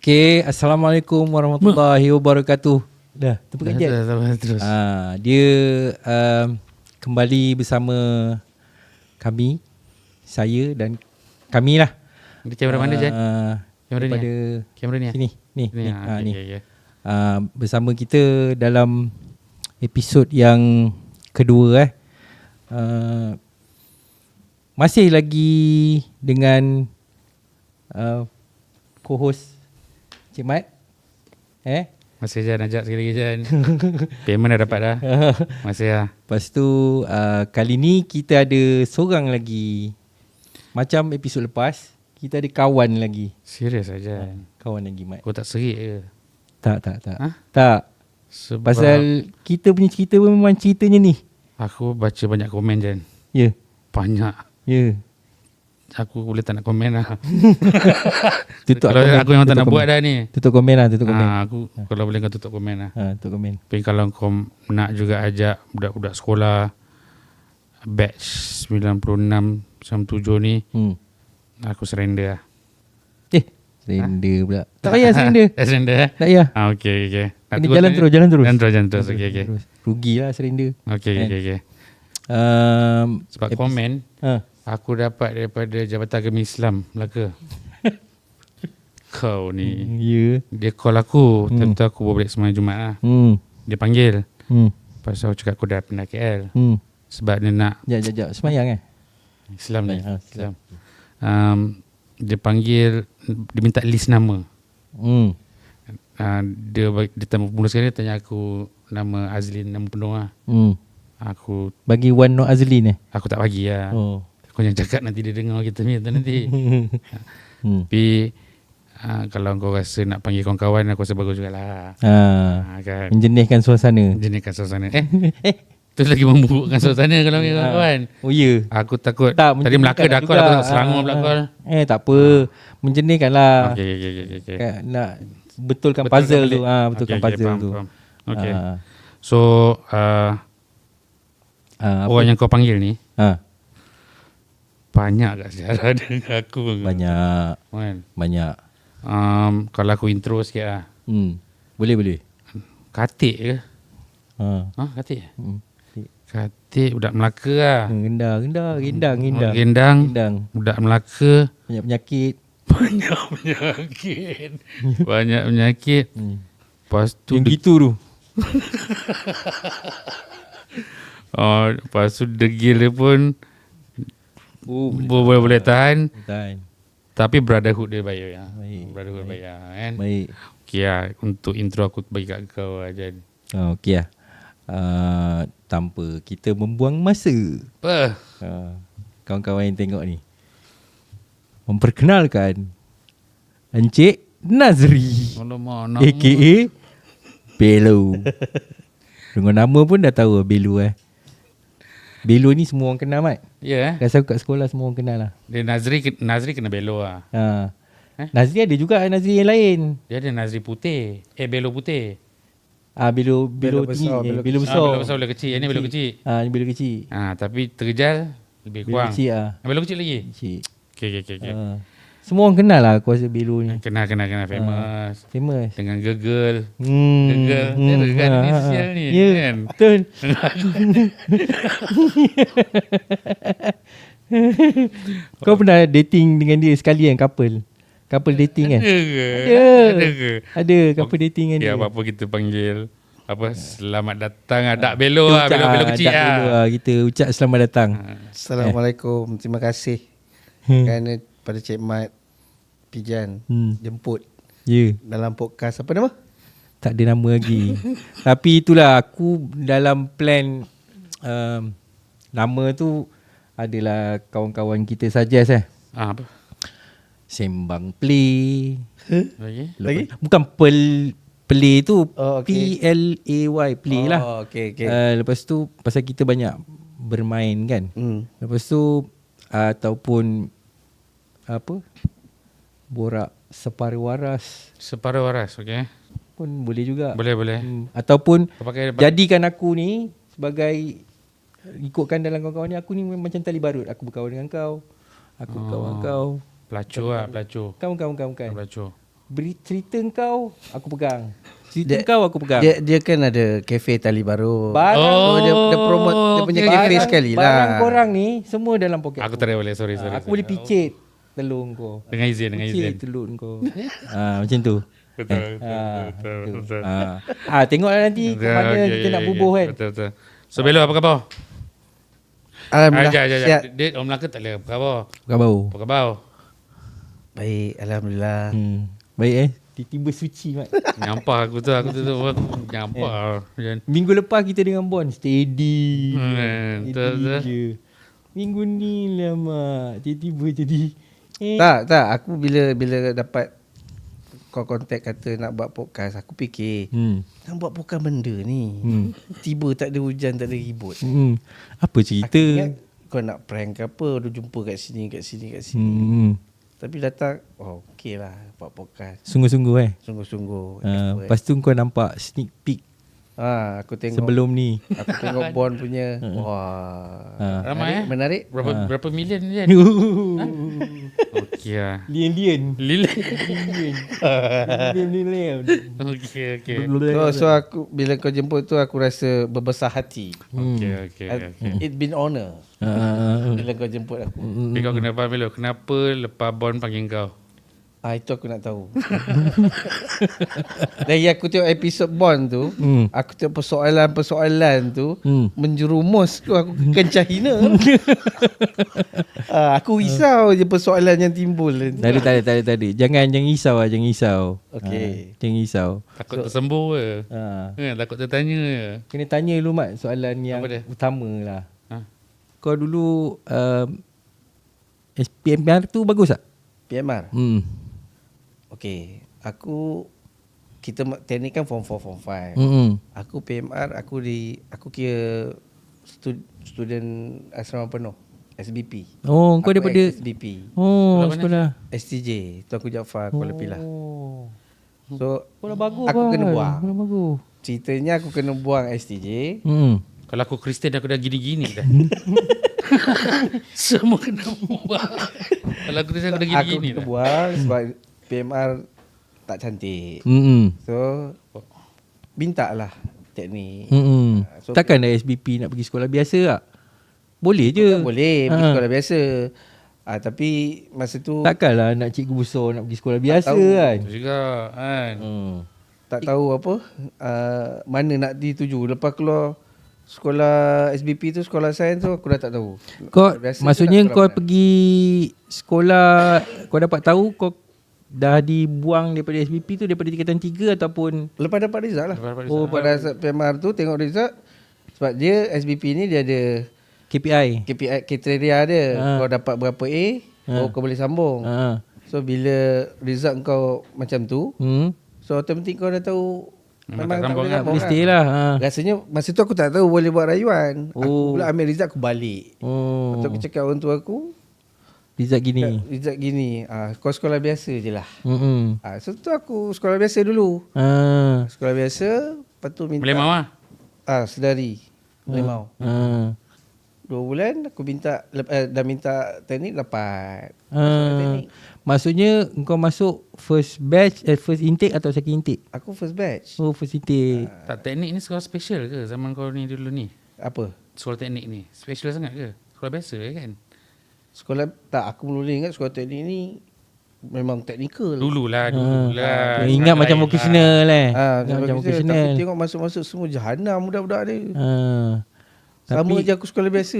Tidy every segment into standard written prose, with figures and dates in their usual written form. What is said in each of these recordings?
Okay, Assalamualaikum warahmatullahi wabarakatuh. Dah, terpekat je. Terus. Dia kembali bersama kami, saya dan kami lah. Di kamera mana Jan? Kamera ni. Daripada Kamera ni. sini. Ni. Ni. Okay. Bersama kita dalam episod yang kedua masih lagi dengan co-host Cik Mat. Masih Jan, ajak sekali lagi Jan. Payment dah dapat dah. Masih lah. Lepas tu kali ni kita ada seorang lagi. Macam episod lepas, kita ada kawan lagi. Serius saja. Kawan lagi Mat. Kau tak serik ke? Tak. Ha? Tak. Sebab Pasal kita punya cerita pun memang ceritanya ni. aku baca banyak komen Jan. Ya. Banyak. Ya. Aku boleh tak nak komen lah. Tutup Kalau komen, aku memang tak tutup nak buat komen. dah ni. Tutup komen lah, tutup komen. Aku kalau boleh kau tutup komen lah. Tutup komen. Tapi kalau kau nak juga ajak budak-budak sekolah batch 96 97 ni, aku surrender lah. Surrender pula. Tak payah surrender. Surrender eh? Tak payah. Okay. Ini jalan terus. Jalan terus. Okay. Rugilah surrender. Okay. Sebab komen aku dapat daripada Jabatan Agama Islam Melaka. Kau ni. Ya. Dia call aku, tentu aku bawa balik sembahyang Jumaat lah. Dia panggil. Pasal aku cakap aku dah pindah KL. Sebab dia nak Sekejap. Semayang Islam ni. Islam. Dia panggil, dia minta list nama. Dia mula sekali dia tanya aku nama Azlin, nama penuh lah. Aku Bagi Wan Nur Azlin Aku tak bagi lah. Kau jangan cakap nanti dia dengar kita ni nanti. Tapi kalau kau rasa nak panggil kawan-kawan, aku rasa bagus jugalah. Kan? Menjenihkan suasana. Menjenihkan suasana. Tu lagi memburukkan suasana kalau panggil kawan-kawan. Oh ya. Aku takut Tak, tadi Melaka dah call, aku takut Selangor pula call. Tak apa. Menjenihkan lah. Okay. Nak betulkan puzzle tu. Betulkan puzzle tu. Okay. So orang yang kau panggil ni banyak kat sejarah dengan aku. Banyak. Kan? Banyak. Kalau aku intro sikit lah. Boleh. Katik ke? Katik? Katik budak Melaka lah. Gendang. Budak Melaka. Banyak penyakit. Banyak penyakit. Lepas tu yang gitu tu. Lepas tu degil dia pun boleh tahan. Tapi brotherhood dia baik ya. Brotherhood baik kan. Baik. Okay lah. Untuk intro aku bagi kat kau aja. Okay lah. Tanpa kita membuang masa. Apa? Kawan-kawan yang tengok ni, memperkenalkan Encik Nazri, a.k.a. Belo. Dengan nama pun dah tahu Belo Belo ni semua orang kenal Mat. Ya. Rasa kat sekolah semua orang kenal lah. Dia Nazri kena Belo lah. Nazri ada juga Nazri yang lain. Dia ada Nazri putih. Belo putih. Belo tinggi. Belo besar. Belo besar, belo kecil. Yang ni belo kecil. Ni belo kecil. Tapi terjal lebih kurang. Belo kecil Belo kecil lagi? Kecil. Okay. Semua orang kenal lah aku rasa Belo ni. Kenal famous. Famous. Dengan gegel. Gegel. Dia kan inisial ni. Ya, kan? betul. Kau pernah dating dengan dia sekali kan, couple dating kan? Ada ke? Ada couple dating dengan dia. Apa-apa kita panggil selamat datang Dak Belo lah. Belo kecil lah. Kita ucap selamat datang. Assalamualaikum. Terima kasih kerana pada Cik Mat Pijan jemput dalam podcast. Apa nama? Tak ada nama lagi. Tapi itulah aku dalam plan nama tu adalah kawan-kawan kita suggest apa? Sembang Play. Lagi? Bukan Play tu okay. Play Play lah. Okay. Lepas tu pasal kita banyak bermain kan. Lepas tu ataupun borak separuh waras okay. pun boleh juga. Boleh. Ataupun jadikan aku ni sebagai, ikutkan dalam kawan-kawan ni, aku ni macam tali barut. Aku berkawan dengan kau, aku berkawan kau. Pelacur lah, pelacur. Bukan. Pelacur. beri cerita kau aku pegang. Cerita kau aku pegang. Dia kan ada kafe Tali Baru. Barang, dia promote dia punya okay, kafe okay. sekali lah. Barang korang ni semua dalam poket Aku tak boleh, sorry. Aku boleh picit telur kau. Dengan izin. Picit telur kau. Macam tu. Betul. Tengoklah nanti ke mana kita nak bubuh kan. Betul. So Belo apa khabar? Alhamdulillah. Sihat. Dia orang Melaka tak boleh apa khabar? Apa khabar? Baik, alhamdulillah. Baik tiba-tiba suci mat. Nyampah aku tu nyampah. Minggu lepas kita dengan Bon steady. Betul. je. Minggu ni lah mak. Tiba-tiba jadi Tak, aku bila dapat kau kontak kata nak buat podcast, aku fikir nak buat podcast benda ni. Tiba tak ada hujan, tak ada ribut. Apa cerita? Aku ingat kau nak prank ke apa, dah jumpa kat sini. Tapi datang, okey lah buat podcast. Sungguh-sungguh Sungguh-sungguh. Lepas tu kau nampak sneak peek Aku tengok sebelum ni. Aku tengok Bon punya. Wah. Ramai menarik. Berapa million dia? Okey lah. Lien. Okey. So aku bila kau jemput tu aku rasa berbesar hati. Okey. It been honor. Bila kau jemput aku. Tapi kau kena faham Belo, kenapa lepas Bon panggil kau? Itu aku nak tahu. Dari aku tengok episod Bond tu, aku tengok persoalan tu menjerumus aku kencah hina. Aku risau je persoalan yang timbul. Tak ada. Jangan risau. Okey. Jangan risau. Takut tersembuh ke? Takut tertanya ke? Kena tanya dulu Mat soalan yang utama lah. Kau dulu SPMR tu bagus tak? PMR? Okey, kita teknik kan form 4, form 5. Aku PMR, aku kira student asrama penuh, SBP. Kau daripada SBP. Sekolah STJ, Tuanku Jaafar Kuala Pilah. So, sekolah bagus. aku kena buang. Sekolah bagus. Ceritanya aku kena buang STJ. Kalau aku Kristian aku dah gini-gini dah. Semua kena buang. Kalau aku Kristian aku dah gini-gini Aku dah. kena buang sebab PMR tak cantik. So minta lah teknik. So, takkan dah SBP nak pergi sekolah biasa tak? Boleh je. Boleh pergi sekolah biasa. Tapi masa tu takkanlah nak cikgu besar nak pergi sekolah biasa tahu. kan. Itu juga kan. Tak tahu apa mana nak dituju. Lepas keluar sekolah SBP tu, sekolah sains tu, aku dah tak tahu. Kau Biasa maksudnya tu kau sekolah pergi sekolah, kau dapat tahu kau dah dibuang daripada SBP tu daripada tingkatan 3 ataupun lepas dapat result lah. Lepas Pada PMR tu tengok result. Sebab dia SBP ni dia ada KPI. kriteria dia. Kau dapat berapa A, kau boleh sambung. So bila result kau macam tu, so automatik kau dah tahu memang tak boleh sambung Mesti lah. Rasanya masa tu aku tak tahu boleh buat rayuan. Aku pula ambil result aku balik. Lepas tu aku cakap orang tua aku, result gini. result gini. Kau sekolah biasa je lah. So tu aku sekolah biasa dulu. Sekolah biasa. Lepas tu minta boleh mau ah? Sedari. Boleh mau. 2 bulan aku minta dah minta teknik dapat. Teknik. Maksudnya kau masuk first batch, first intake atau second intake? Aku first batch. First intake. Tak, teknik ni sekolah special ke zaman kau ni dulu ni? Apa? Sekolah teknik ni special sangat ke? Sekolah biasa kan? Sekolah tak, aku mula ingat sekolah teknik ni memang teknikal. Dululah. Ingat macam vocational Macam vocational. Tapi tengok masuk-masuk semua jahanam budak-budak dia. Sama je aku sekolah biasa.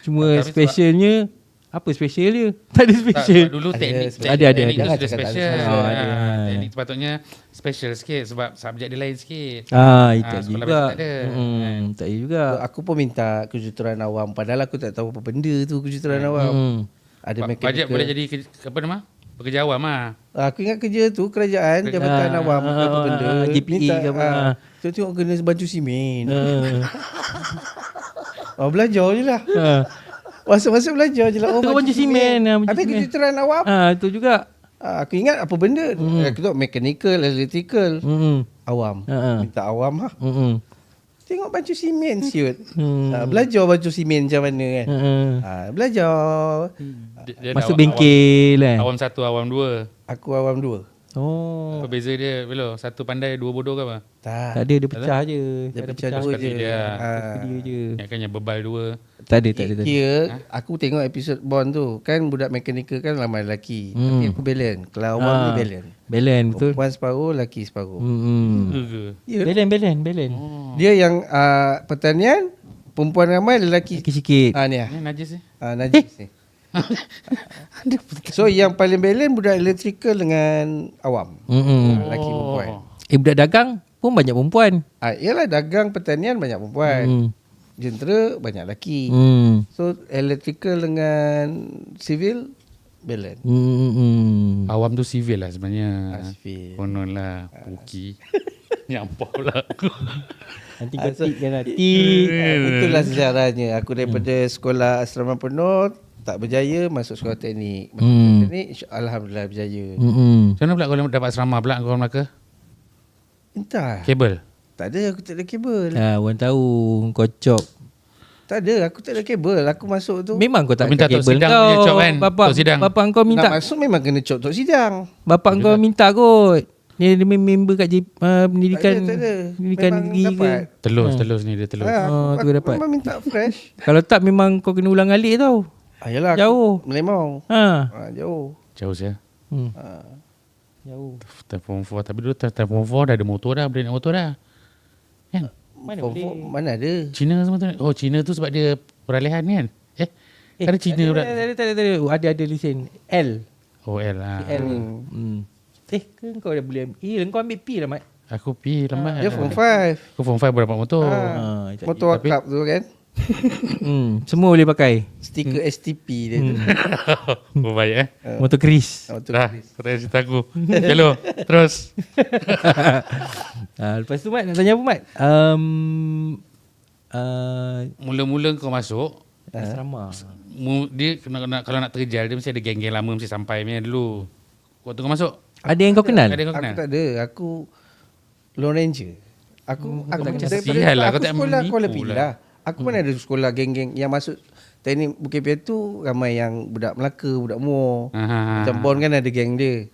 Cuma specialnya apa special dia? Tak ada special. Tak, dulu teknik ada. Teknik tu Jangan sudah cakap tak special. ada. Teknik sepatutnya special sikit sebab subjek dia lain sikit. Itu sekolah juga. biasa tak ada. Tak ada juga. Aku pun minta kejuruteraan awam. Padahal aku tak tahu apa benda tu kejuruteraan awam. Ada Bajet mekanikal. boleh jadi apa nama? Bekerja awam ah. Aku ingat kerja tu kerajaan jabatan awam apa benda. GPE ke apa. Tengok kena baju simen. Belajar je lah. Masuk-masuk belajar je lah. Betul, baju simen. Habis kejuruteraan awam. Itu juga. Aku ingat apa benda. Aku tengok mechanical, electrical. Awam. Minta awam lah. Tengok baju simen siut. Belajar baju simen macam mana kan. Belajar. Masuk bengkel Awam 1, awam 2. Aku awam 2. Oh. Apa beza dia Belo? Satu pandai, dua bodoh ke apa? Tak ada, dia pecah je. Dia Tak ada pecah pecah dua sekali je. dia. dia je. Ingatkan yang bebal 2. Tak ada, tak ada. Kira aku tengok episod Bond tu. Kan budak mekanikal kan ramai lelaki. Tapi aku balance. Kalau awam ni balance. Balance betul. Perempuan separuh, lelaki separuh. Ke? Balance. Dia yang pertanian, perempuan ramai, lelaki Sikit-sikit. ni Ni najis ni. najis ni. So yang paling balance budak electrical dengan awam. Lelaki perempuan. Budak dagang pun banyak perempuan. Yalah dagang pertanian banyak perempuan. Jentera banyak lelaki. So electrical dengan civil balance. Awam tu civil lah sebenarnya. Civil. Konon lah. Puki. Nyampau lah aku. Nanti kau tikkan lah. Itulah sejarahnya. Aku daripada sekolah asrama penuh tak berjaya masuk sekolah teknik. Masuk sekolah teknik alhamdulillah berjaya. Macam mana pula kau dapat asrama pula kau Melaka? Entah. Kabel? Tak ada, aku tak ada kabel. Orang tahu kau cop. Tak ada, aku tak ada kabel. Aku masuk tu. Memang kau tak minta ada Tok kabel Sidang kau. punya cop kan? Bapak, Tok Sidang. bapak kau minta. Nak masuk memang kena cop tok sidang. Bapak kau minta kot. Dia member kat pendidikan. Tak ada. Pendidikan Memang negeri ke. dapat. Telus ni dia telus. Tu dapat. Memang minta fresh. Kalau tak memang kau kena ulang alik tau. Yalah, Jauh. Melemau. Jauh. Jauh saya. Jauh. Form 4. Tapi dulu Form 4 dah ada motor dah. Boleh naik motor dah. Kan? Mana ada? Cina semua tu. Oh Cina tu sebab dia peralihan kan? Ada Cina pula. Tak ada. Ada lesen L. Oh L lah. L. Ke kau dah boleh kau ambil P lah Mat. Aku pergi lambat. Dia form 5. Aku Form 5 baru dapat motor. Motor cup tu kan. Semua boleh pakai. Stiker STP dia tu. Oh baik Motor keris. Motor Dah, keris. kau tanya cerita aku. Hello, terus. Lepas tu Mat nak tanya apa Mat? Mula-mula kau masuk, Asrama. dia kalau nak terjal, dia mesti ada geng-geng lama mesti sampai punya dulu. Waktu kau masuk, Ada yang kau kenal? ada yang kau Aku kenal? tak ada. Aku Lone Ranger. Aku Sial lah, kau tak sekolah menipu Kuala lah. Pilah. Aku mana ada sekolah geng-geng yang masuk teknik Bukit Piatu ramai yang budak Melaka, budak Muar. Macam Bond kan ada geng dia.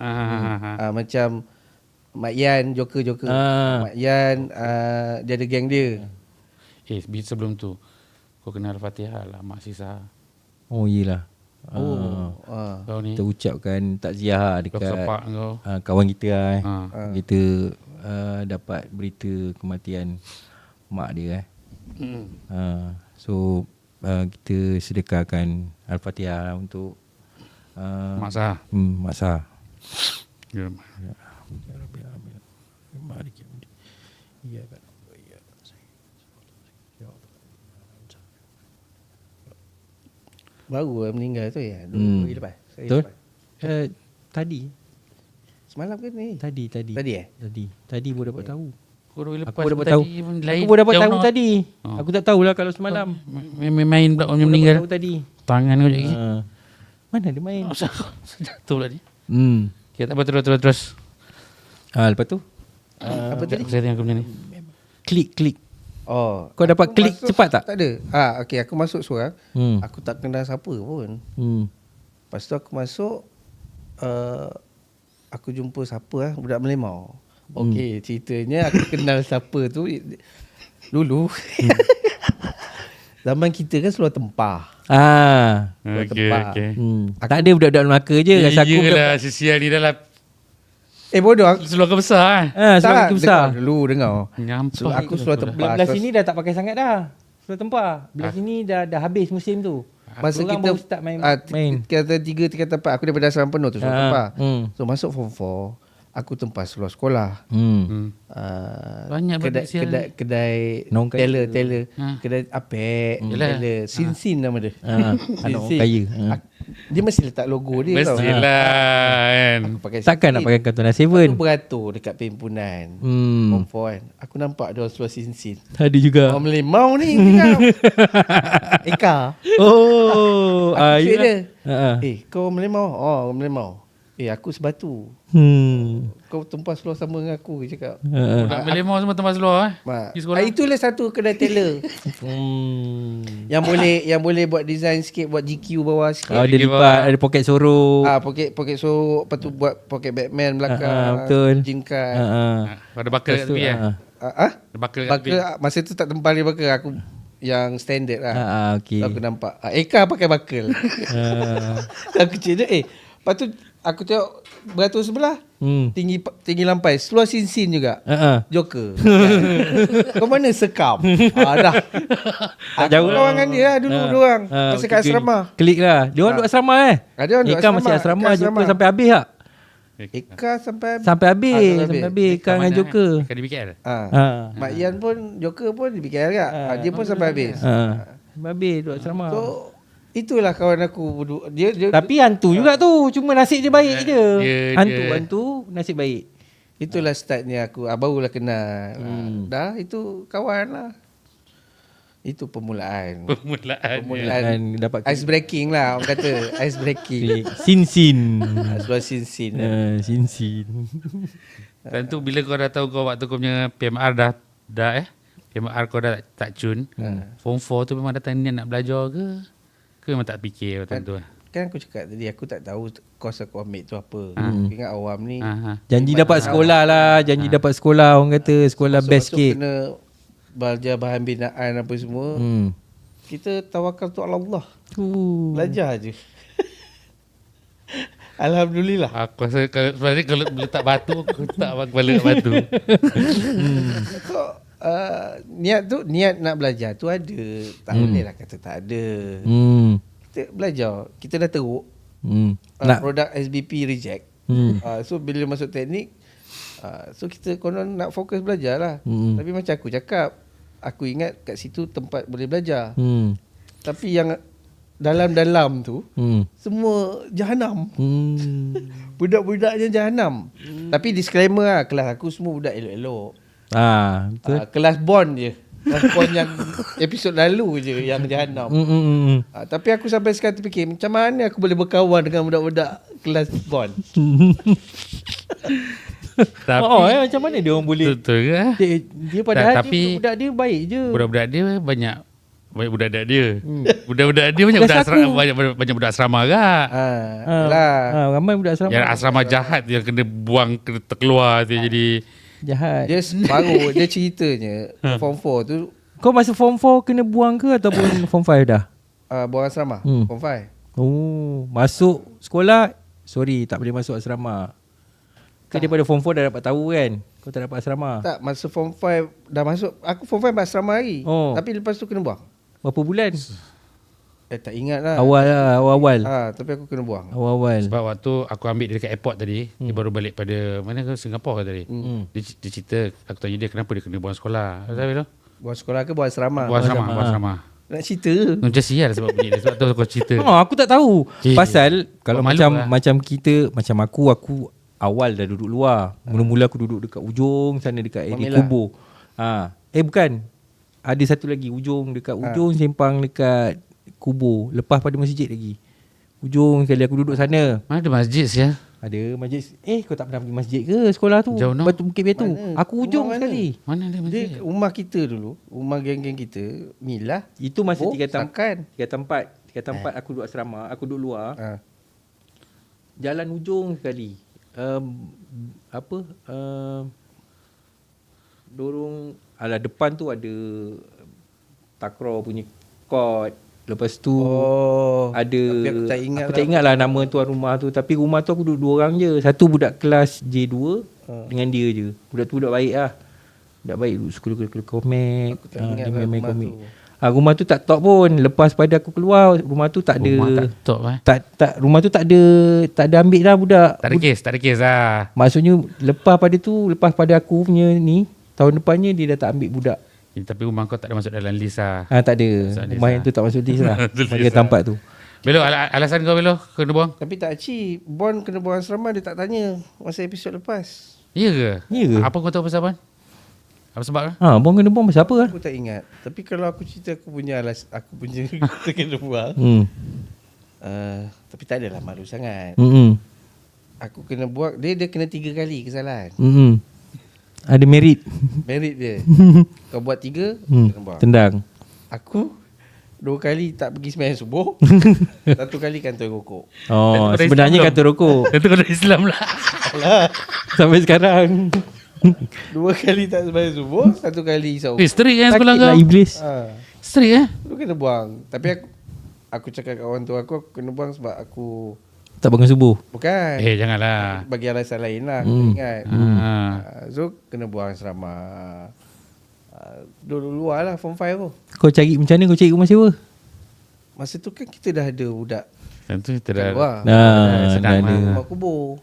Macam Mak Yan, Joker. Mak Yan dia ada geng dia. Sebelum tu, kau kenal Al-Fatihah lah, Mak Sisa. Oh yelah. Kau ni, Kita ucapkan takziah kau dekat sepak kau. kawan kita lah. Kita dapat berita kematian mak dia. So kita sedekahkan Al-Fatihah lah untuk Mak Sah. Mak Sah. Ya. Baru meninggal tu ya. 2 hari lepas. Sehari Betul? lepas. Tadi. Semalam ke ni? Tadi. Tadi baru dapat tahu. Kau dah lepas Aku dapat tadi tahu. pun lain. Aku baru dapat Jauh tahu nak. tadi. Aku tak tahulah kalau semalam. Main pula Aku orang dapat meninggal. tahu tadi. Tangan kau lagi. Mana dia main? Jatuh pula ni. Okay, tak apa, terus. Lepas tu Apa tadi? Saya tengok aku punya ni. klik. Oh, Kau dapat aku klik masuk, cepat tak? Tak ada. Okey, aku masuk seorang. Aku tak kenal siapa pun. Lepas tu aku masuk aku jumpa siapa budak Melemau. Okey, ceritanya aku kenal siapa tu dulu. Zaman kita kan Seluar Tempah. Okay. Tak ada budak-budak Melaka je. Rasa aku Iyalah, sisial ni dah lah. Bodoh aku. Seluar kau besar sebab kita besar. Dengar. Nyampak. Aku Seluar Tempah. Belah sini dah tak pakai sangat dah. Seluar Tempah. Belah sini dah habis musim tu. Masa Orang kita baru start main. Kata 3, tingkatan 4. Aku daripada asrama penuh tu Seluar Tempah. So masuk form 4. Aku tempah seluar sekolah. Banyak kedai Nongkai. teller. Kedai apek, teller. Sin nama dia. Anak orang kaya. Dia mesti letak logo dia tau. Mestilah kan. Aku pakai Takkan nak pakai kartun A7. Aku beratur dekat pimpunan. Form 4 kan. Aku nampak dia orang seluar sin. Ada juga. Orang Melemau ni tengok. Eka. Oh, Aku cakap dia. ya. Kau orang Melemau? Oh, orang Melemau. Aku sebatu. Kau tumpah seluar sama dengan aku, dia cakap. Budak Melemah semua tempat seluar Mak, pergi sekolah. itulah satu kedai tailor. Yang boleh buat design sikit, buat GQ bawah sikit. Dia lipat, ada poket sorok. Poket sorok, lepas tu buat poket Batman belakang. Betul. Jingkat. Ada bakal kat tepi Ada bakal kat tepi. Masa tu tak tempal dia bakal. Aku yang standard lah. Okay. Aku nampak. Eka pakai bakal. Aku kecil je. Lepas tu aku tengok beratur sebelah. Tinggi lampai. Seluar sin-sin juga. Joker. Kau mana sekam? Dah. Tak jauh kawan dengan dia lah dulu diorang. Masa kat asrama. Klik lah. Dia orang duduk asrama Dia orang duduk Eka masih asrama. Joker sampai habis tak? Eka sampai habis. Sampai habis Eka dengan Joker. Eka di BKL. Mak Ian pun, Joker pun di BKL kat. Dia pun sampai habis. Sampai habis duduk asrama. So itulah kawan aku. Dia tapi hantu juga tu. Cuma nasib dia baik je. Hantu nasib baik. Itulah startnya aku. Barulah kenal. Dah itu kawan lah. Itu permulaan Permulaan ice breaking lah orang kata. Ice breaking. Sin-sin. Seluar sin-sin. Sin-sin. Dan tu bila kau dah tahu kau waktu kau punya PMR dah PMR kau dah tak cun. Form 4 tu memang datang niat nak belajar ke? Ke memang tak fikir waktu tu? Kan aku cakap tadi aku tak tahu course aku ambil tu apa. Ingat awam ni. Janji dapat sekolah lah. Janji dapat sekolah. Orang kata sekolah best sikit. Kena belajar bahan binaan apa semua. Kita tawakal tu Allah. Belajar je. Alhamdulillah. Aku rasa sebenarnya kalau letak batu aku letak kepala kat batu. Niat nak belajar tu ada. Tak boleh lah kata tak ada. Kita belajar. Kita dah teruk. Produk SBP reject. So bila masuk teknik, so kita konon nak fokus belajar lah. Tapi macam aku cakap, aku ingat kat situ tempat boleh belajar. Tapi yang dalam-dalam tu semua jahanam. Budak-budaknya jahanam. Tapi disclaimer lah, kelas aku semua budak elok-elok. Betul. Kelas bond je. Kelas bond yang episod lalu je yang jahanam. Tapi aku sampai sekarang terfikir, macam mana aku boleh berkawan dengan budak-budak kelas bond. Tapi macam mana dia orang boleh? Betul ke? Dia padahal tapi budak dia baik je. Budak-budak dia banyak budak-budak dia. Budak-budak dia banyak budak asrama, banyak budak asrama kak. Ramai budak asrama. Yang asrama jahat yang kena buang, kena terkeluar tu jadi jahat. Dia baru dia ceritanya form 4 tu. Kau masa form 4 kena buang ke ataupun form 5 dah? Buang asrama. Form 5. Masuk sekolah, sorry tak boleh masuk asrama. Kau daripada form 4 dah dapat tahu kan? Kau tak dapat asrama. Tak, masa form 5 dah masuk. Aku form 5 asrama lagi. Tapi lepas tu kena buang. Berapa bulan? Tak ingat lah. Awal. Tapi aku kena buang. Awal. Sebab waktu aku ambil dia dekat airport tadi, dia baru balik pada mana ke Singapura ke tadi. Dia cerita, aku tanya dia kenapa dia kena buang sekolah. Tahu buang sekolah ke buang asrama? Buang asrama. Nak cerita. Macam sial sebab bunyi dia. Sebab tu aku cerita. Aku tak tahu. Pasal kalau lah. macam kita, macam aku awal dah duduk luar. Mula-mula aku duduk dekat ujung sana dekat area kubur. Bukan. Ada satu lagi ujung dekat ujung sempang dekat kubur. Lepas pada masjid lagi. Ujung sekali aku duduk sana. Mana ada masjid sial? Ada masjid. Kau tak pernah pergi masjid ke sekolah tu? Jauh no? Batu Bukit Batu. Aku ujung sekali. Mana ada masjid? Dia rumah kita dulu. Rumah geng-geng kita. Milah. Itu masa 3 tempat aku duduk asrama. Aku duduk luar. Jalan ujung sekali. Dorong depan tu ada takraw punya court. Lepas tu ada, tapi aku tak ingat lah nama tuan rumah tu. Tapi rumah tu aku duduk 2 orang je. Satu budak kelas J2 dengan dia je. Budak tu budak baik lah. Budak baik duduk sekolah komik. Dia main komik. Rumah tu tak top pun. Lepas pada aku keluar, rumah tu tak ada. Rumah tak top rumah tu tak ada ambil dah budak. Tak ada kes lah. Maksudnya lepas pada aku punya ni, tahun depannya dia dah tak ambil budak. Tapi rumah kau tak ada masuk dalam list lah. Tak ada. Rumah yang tu tak masuk list lah. Dia tempat tu. Belo, alasan kau Belo kena buang? Tapi tak Cik, Bon kena buang asrama dia tak tanya masa episod lepas. Ya ke? Ya ke? Apa kau tahu pasal Bon? Apa sebab kan? Bon kena buang pasal apa kan? Aku tak ingat. Tapi kalau aku cerita aku punya kita kena buang. Tapi tak adalah malu sangat. Aku kena buang. Dia kena 3 kali kesalahan. Ada merit dia. Kau buat 3, kena buang. tendang. Aku 2 kali tak pergi sembahyang subuh. 1 kali kantor rokok. Oh, sebenarnya kata rokok. Itu kena Islam lah. Sampai sekarang. 2 kali tak sembahyang subuh, 1 kali isap rokok. Strict kan sekolah Sakit kau? lah iblis. Strict Lu kena buang. Tapi aku cakap kat orang tua aku kena buang sebab aku Tak bangun subuh. bukan. Janganlah. Bagi alasan lain lah. Aku ingat. So kena buang selama duduk luar lah form 5 tu. Kau cari macam mana kau cari rumah sewa? Masa tu kan kita dah ada budak Tentu kita kat dah. luar. Sedang dah ada. Rumah kubur.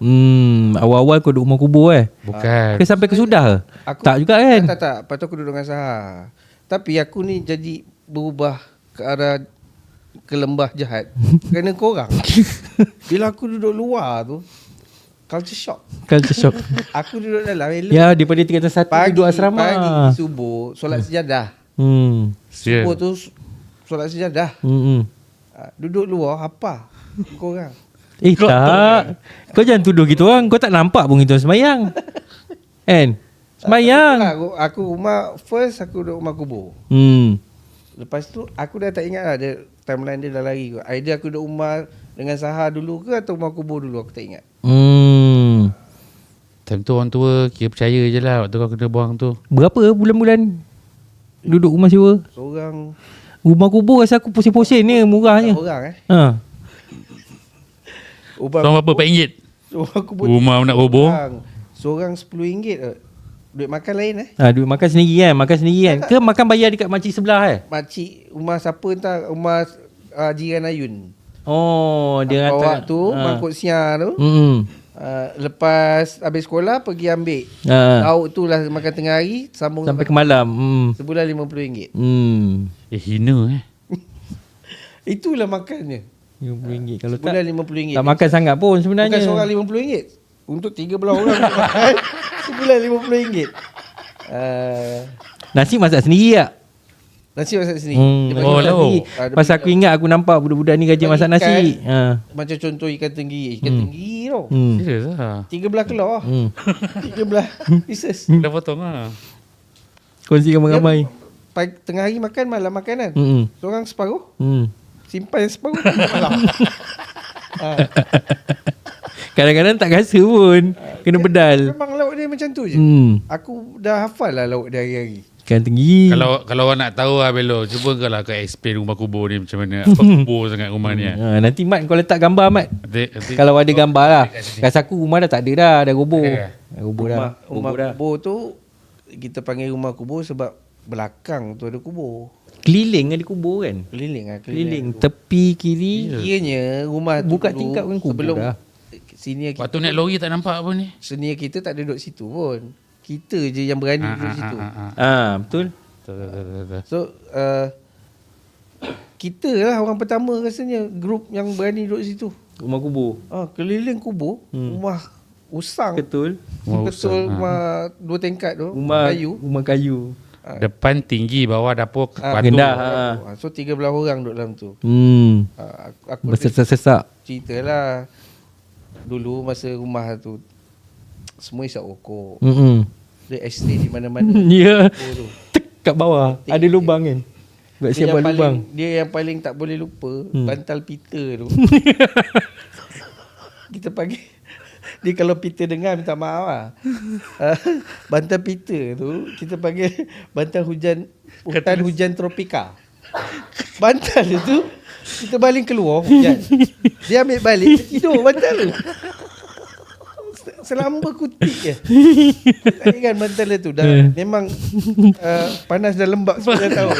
Awal-awal kau duduk rumah kubur Bukan. Ke sampai ke sudah? Aku, Tak juga kan? Tak. Lepas tu aku duduk dengan Sahar. Tapi aku ni jadi berubah ke arah ke lembah jahat kerana korang. Bila aku duduk luar tu, culture shock. Culture shock. Aku duduk dalam elok. Ya, daripada tingkatan 1 duduk asrama. Pagi subuh solat sejadah. Subuh tu solat sejadah. Duduk luar apa korang? Tak. Kau jangan tuduh gitu orang. Kau tak nampak pun itu semayang. Kan? Semayang. Aku rumah first aku duduk rumah kubur. Lepas tu aku dah tak ingat lah dia, timeline dia dah lari kot. Idea aku duduk rumah dengan Sahar dulu ke atau rumah kubur dulu aku tak ingat. Time tu orang tua kira percaya je lah waktu kau kena buang tu. Berapa bulan-bulan duduk rumah sewa? Seorang Rumah kubur rasa aku pusing-pusing ni murahnya. orang Seorang berapa? RM4? Rumah kubur Rumah nak kubur? Seorang RM10. Duit makan lain Duit makan sendiri kan? Makan sendiri kan? Ke makan bayar dekat makcik sebelah makcik rumah siapa entah, rumah jiran Ayun. Oh, dia bawa tu mangkuk siang tu. Lepas habis sekolah pergi ambil lauk tu lah makan tengah hari sambung sampai ke malam. Sebulan RM50. Hina Itulah makannya. RM50 kalau sebulan tak RM50. tak makan sangat pun sebenarnya. Bukan seorang RM50. Untuk 3 belah orang makan sebulan RM50. Nasi masak sendiri tak? Nasi masak sendiri. Pasal aku ingat aku nampak budak-budak ni gaji masak nasi. Macam contoh ikan tenggiri. Ikan tenggiri tau. Serius lah. 3 belah kelor. 3 belah pieces. Dah potong lah. Kongsi ramai-ramai. Tengah hari makan, malam makanan. Seorang separuh. Simpan separuh malam. Kadang-kadang tak rasa pun. Kena bedal. Memang lauk dia macam tu je. Aku dah hafal lah lauk dia hari-hari. Ikan tinggi. Kalau orang nak tahu lah Belo, cuba kau lah kau explain rumah kubur ni macam mana. Apa kubur sangat rumah ni. Nanti Mat kau letak gambar Mat. Kalau ada gambar lah. Rasa aku rumah dah tak ada dah. Dah roboh. Rumah kubur tu kita panggil rumah kubur sebab belakang tu ada kubur. Keliling ada kubur kan? Keliling. Tepi kiri. Kiranya rumah tu buka tingkap kan kubur sebelum dah. Senior kita. Waktu naik lori tak nampak apa ni. Senior kita tak ada duduk situ pun. Kita je yang berani duduk situ. Betul. So kita lah orang pertama rasanya grup yang berani duduk situ. Rumah kubur. Keliling kubur, rumah usang. Betul. Rumah 2 tingkat tu. Rumah kayu. Depan tinggi, bawah dapur batu. Gendah. So 13 orang duduk dalam tu. Aku bersesak-sesak. Ceritalah dulu masa rumah tu semua isap rokok. Dia ashtray di mana-mana. Ya. Kat bawah ada lubang kan. Buat siap buat lubang. Dia yang paling tak boleh lupa bantal Peter tu. Kita panggil dia kalau Peter dengar minta maaf lah. Bantal Peter tu kita panggil bantal hujan tropika. Bantal tu kita baling keluar hujan. Dia ambil balik tidur bantal tu. Selamba kutik je. Tak ingat bantal tu dah memang panas dan lembab 9 tahun.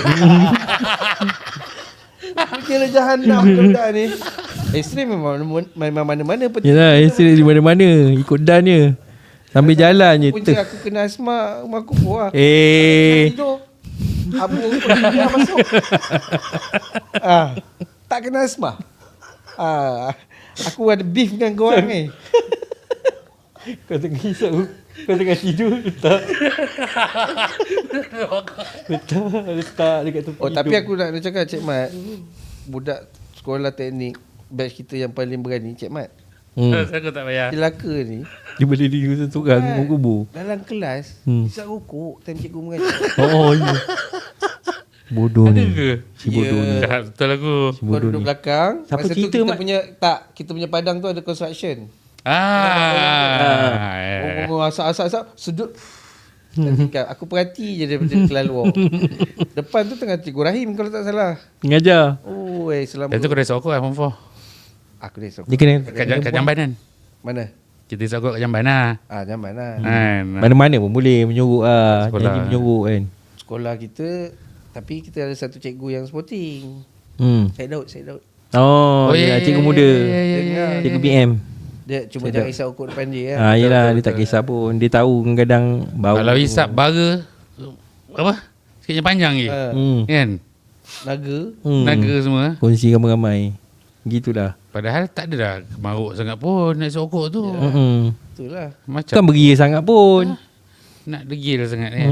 Kira jahanam budak ni. Ekstrim memang mana-mana peti. Yalah, ekstrim di mana-mana. Ikut dan je. Sambil jalan je. Punca aku kena asma rumah kubur lah. Tidur. Abu dia masuk. Tak kena asma. Aku ada beef dengan korang ni. Kau tengah hisap. Kau tengah tidur. Letak dekat tepi. Tapi aku nak cakap Cik Mat, budak sekolah teknik batch kita yang paling berani Cik Mat. Aku tak payah. Celaka ni. Dia boleh diri seorang kubur. Dalam kelas, isap rokok time cikgu mengajar. Oh, ya. Bodoh Ada ni. ke? Si bodoh ni. Dah, betul aku. Si Kau bodoh duduk ni. belakang. Siapa Masa tu cerita, kita Mat? punya kita punya padang tu ada construction. Ah. Asap sedut. Aku perhati je daripada kelas luar. Depan tu tengah Cikgu Rahim kalau tak salah. Ngajar. Oh, selamat. Dan tu kau dah sokok lah, Form 4. Aku dah esok. Dia kena Kat Jambanan. Mana? Kita sokok kat Jambanan. Jamban lah. mana-mana pun boleh menyorok ah. Sekolah. Nyanyi menyorok kan. Sekolah kita, tapi kita ada satu cikgu yang sporting. Syed Daud. Oh, ya, cikgu muda. Cikgu BM. Dia cuma jangan isap ukur depan dia. Yelah, dia tak kisah pun. Dia tahu kadang-kadang bau. Kalau hisap bara apa? Sikitnya panjang je. Kan? Naga semua. Kongsi ramai-ramai. Gitulah. Padahal tak ada dah maruk sangat pun nak sokok tu. Itulah. Macam Kan beria sangat pun. nak degil sangat kan.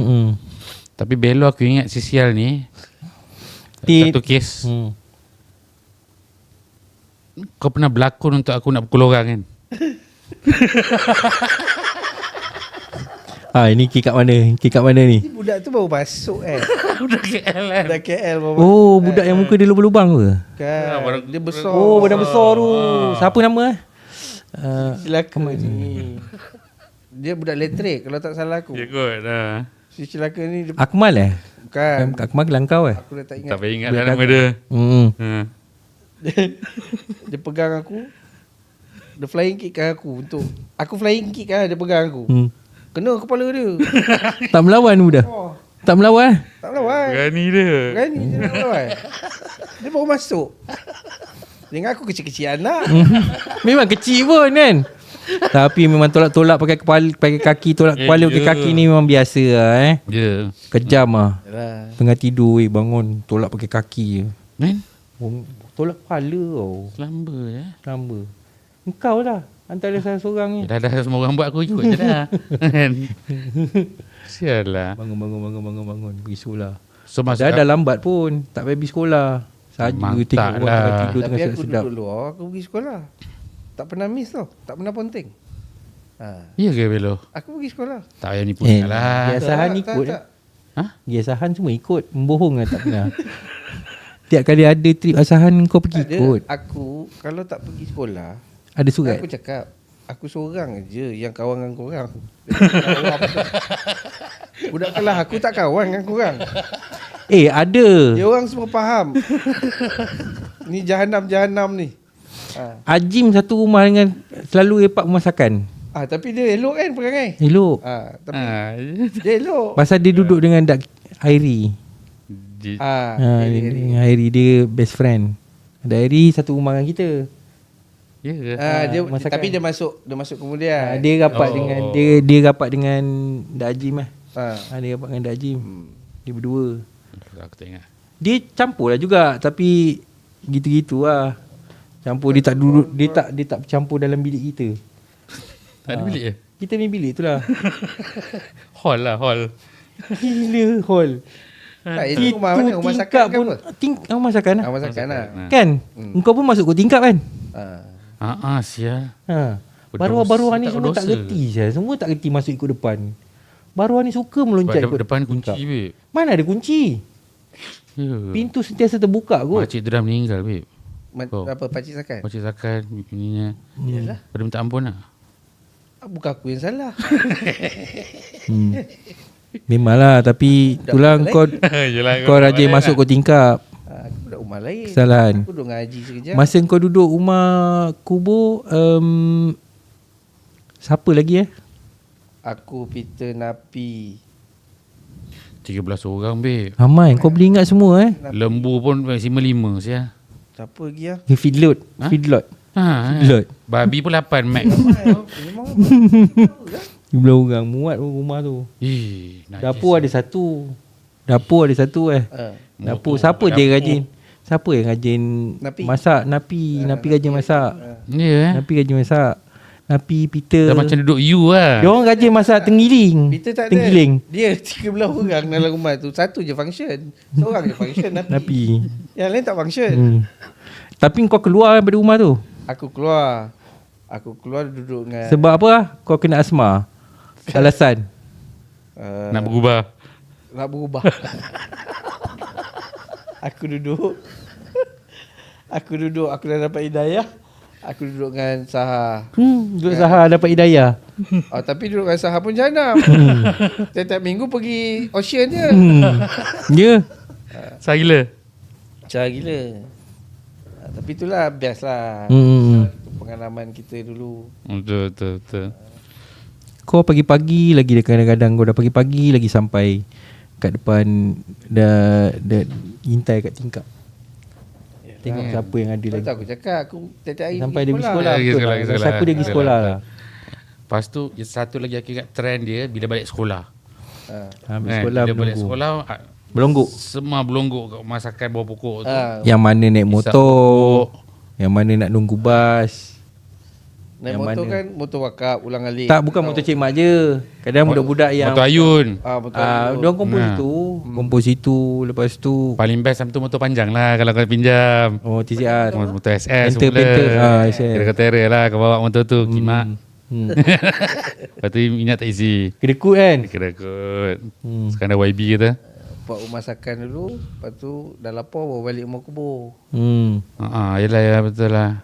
Tapi Belo aku ingat si sial ni. Satu kes. Kau pernah berlakon untuk aku nak pukul orang kan? Ini key kat mana? Key kat mana ni? Budak tu baru masuk Budak KL kan? Budak KL baru Oh, budak yang muka dia lubang-lubang ke? kan. Dia besar. Oh, badan besar tu. Siapa nama Celaka ni. Dia budak letrik kalau tak salah aku. Ya kot dah. Si celaka ni dia, Akmal bukan. Akmal Kelangkau Aku dah tak ingat. Tak payah ingat lah nama dia. Dia pegang aku. Dia flying kick kan aku untuk aku flying kick kan dia pegang aku. Kena kepala dia. Tak melawan budak. Tak melawan. Tak melawan. Berani dia. Berani dia tak melawan. Dia baru masuk. Dengan aku kecil-kecil anak. Memang kecil pun kan. Tapi memang tolak-tolak pakai kepala, pakai kaki, tolak kepala pakai kaki ni memang biasa lah Ya. Kejam lah. Yalah. Tengah tidur bangun tolak pakai kaki je. Man, Tolak kepala tau. selamba je. Lamba. Engkau lah antara salah seorang ni. Dah semua orang buat aku ikut je dah. Kan? Sial lah. Bangun. Risau lah. So Dah lambat pun. Tak payah pergi sekolah. Saja Mantap tengok orang lah. tengah tidur Tapi tengah aku sedap. duduk luar, aku pergi sekolah. Tak pernah miss tau. Tak pernah ponteng. Ya ke Belo? Aku pergi sekolah. Tak payah nipu sangat lah. Biasahan Tak, ikut. tak. Biasahan semua ikut. Membohong lah tak pernah. Tiap kali ada trip asahan kau pergi Tak ada. ikut. Aku kalau tak pergi sekolah, Ada surat. aku cakap aku seorang je yang kawan dengan korang. Budak kelas aku tak kawan dengan korang. Ada. Dia orang semua faham. Ni jahanam ni. Ajim satu rumah dengan selalu lepak masakan. Tapi dia elok kan perangai. Elok. Tapi dia elok. Pasal dia duduk dengan Dak Airi. Dengan Airi dia best friend. Airi satu rumah dengan kita. Ya ke? masakan. Tapi dia masuk kemudian. Dia rapat dengan dia rapat dengan Dak Ajim lah. Dia rapat dengan Dak Ajim. Dia berdua. Aku tak ingat. Dia campur lah juga tapi gitu-gitu lah. Campur dia tak duduk dia tak campur dalam bilik kita. Ada bilik je? Kita punya bilik tu lah. Hall lah, hall. Gila hall. Itu rumah mana? Rumah sakan ke apa? Rumah sakan lah. Rumah sakan lah. Kan? Engkau pun masuk kot tingkap kan? Sial. Baru-baru ni semua dosa. tak reti saya. Semua tak reti masuk ikut depan. Baru ni suka meloncat ikut Depan kunci babe. Mana ada kunci? Ya. Pintu sentiasa terbuka kot. Makcik tu dah meninggal babe. Apa pakcik sakan? Makcik Zakan ininya. Yalah. Pada minta ampun lah. Bukan aku yang salah. Memanglah tapi itulah kau rajin masuk kot tingkap. Aku budak rumah lain. Kesalahan. Aku duduk ngaji sekejap. Masa kau duduk rumah kubur siapa lagi Aku, Peter, Napi. 13 orang babe. Ramai kau boleh ingat semua Lembu pun maksimum 5 sial. Siapa lagi lah? Feedlot. Feedlot. Babi pun 8 max. Memang 12 orang muat rumah tu. Dapur ada satu. Dapur siapa je rajin? Siapa yang rajin Napi. masak? Napi rajin masak. Napi rajin masak. Napi Peter. Dah macam duduk you lah. Dia orang rajin masak tenggiling. Peter tak ada. Tenggiling. Dia 13 orang dalam rumah tu. Satu je function. Seorang je function Napi. Yang lain tak function. Tapi kau keluar daripada rumah tu. Aku keluar. Aku keluar duduk dengan Sebab apa lah kau kena asma? Alasan? Nak berubah. Nak berubah. Aku duduk. Aku dah dapat hidayah. Aku duduk dengan Saha. Duduk Saha dapat hidayah. Tapi duduk dengan Saha pun jahanam. Tiap-tiap minggu pergi Ocean je. Ya. Sah gila. Cara gila. Tapi itulah best lah. Pengalaman kita dulu. Betul. Kau pagi-pagi lagi kadang-kadang kau dah pagi-pagi lagi sampai kat depan dah intai kat tingkap. Tengok siapa yang ada lagi. Tak aku cakap aku tiap-tiap hari Sampai dia pergi sekolah. sekolah. Betul lah. Rasa aku dia pergi sekolah lah. Lepas tu satu lagi aku ingat trend dia bila balik sekolah. Habis sekolah bila balik berlonggok. sekolah Berlonggok. semua berlonggok kat masakan bawah pokok tu. Yang mana naik Hisap motor, yang mana nak nunggu bas. Naik Yang motor mana? kan motor wakap ulang alik. Tak, bukan motor cik mak je. Kadang budak-budak yang Motor Ayun. Motor ayun. diorang kompos itu. Kompos itu. Lepas tu Paling best time tu motor panjang lah kalau kau pinjam. TCR. Motor SS Penter. SS. Kira kata lah kau bawa motor tu kimak. Lepas tu minyak tak isi. Kedekut kan. Kira kot. Sekarang dah YB kita. Buat rumah masakan dulu. Lepas tu dah lapar bawa balik rumah kubur. Yelah betul lah.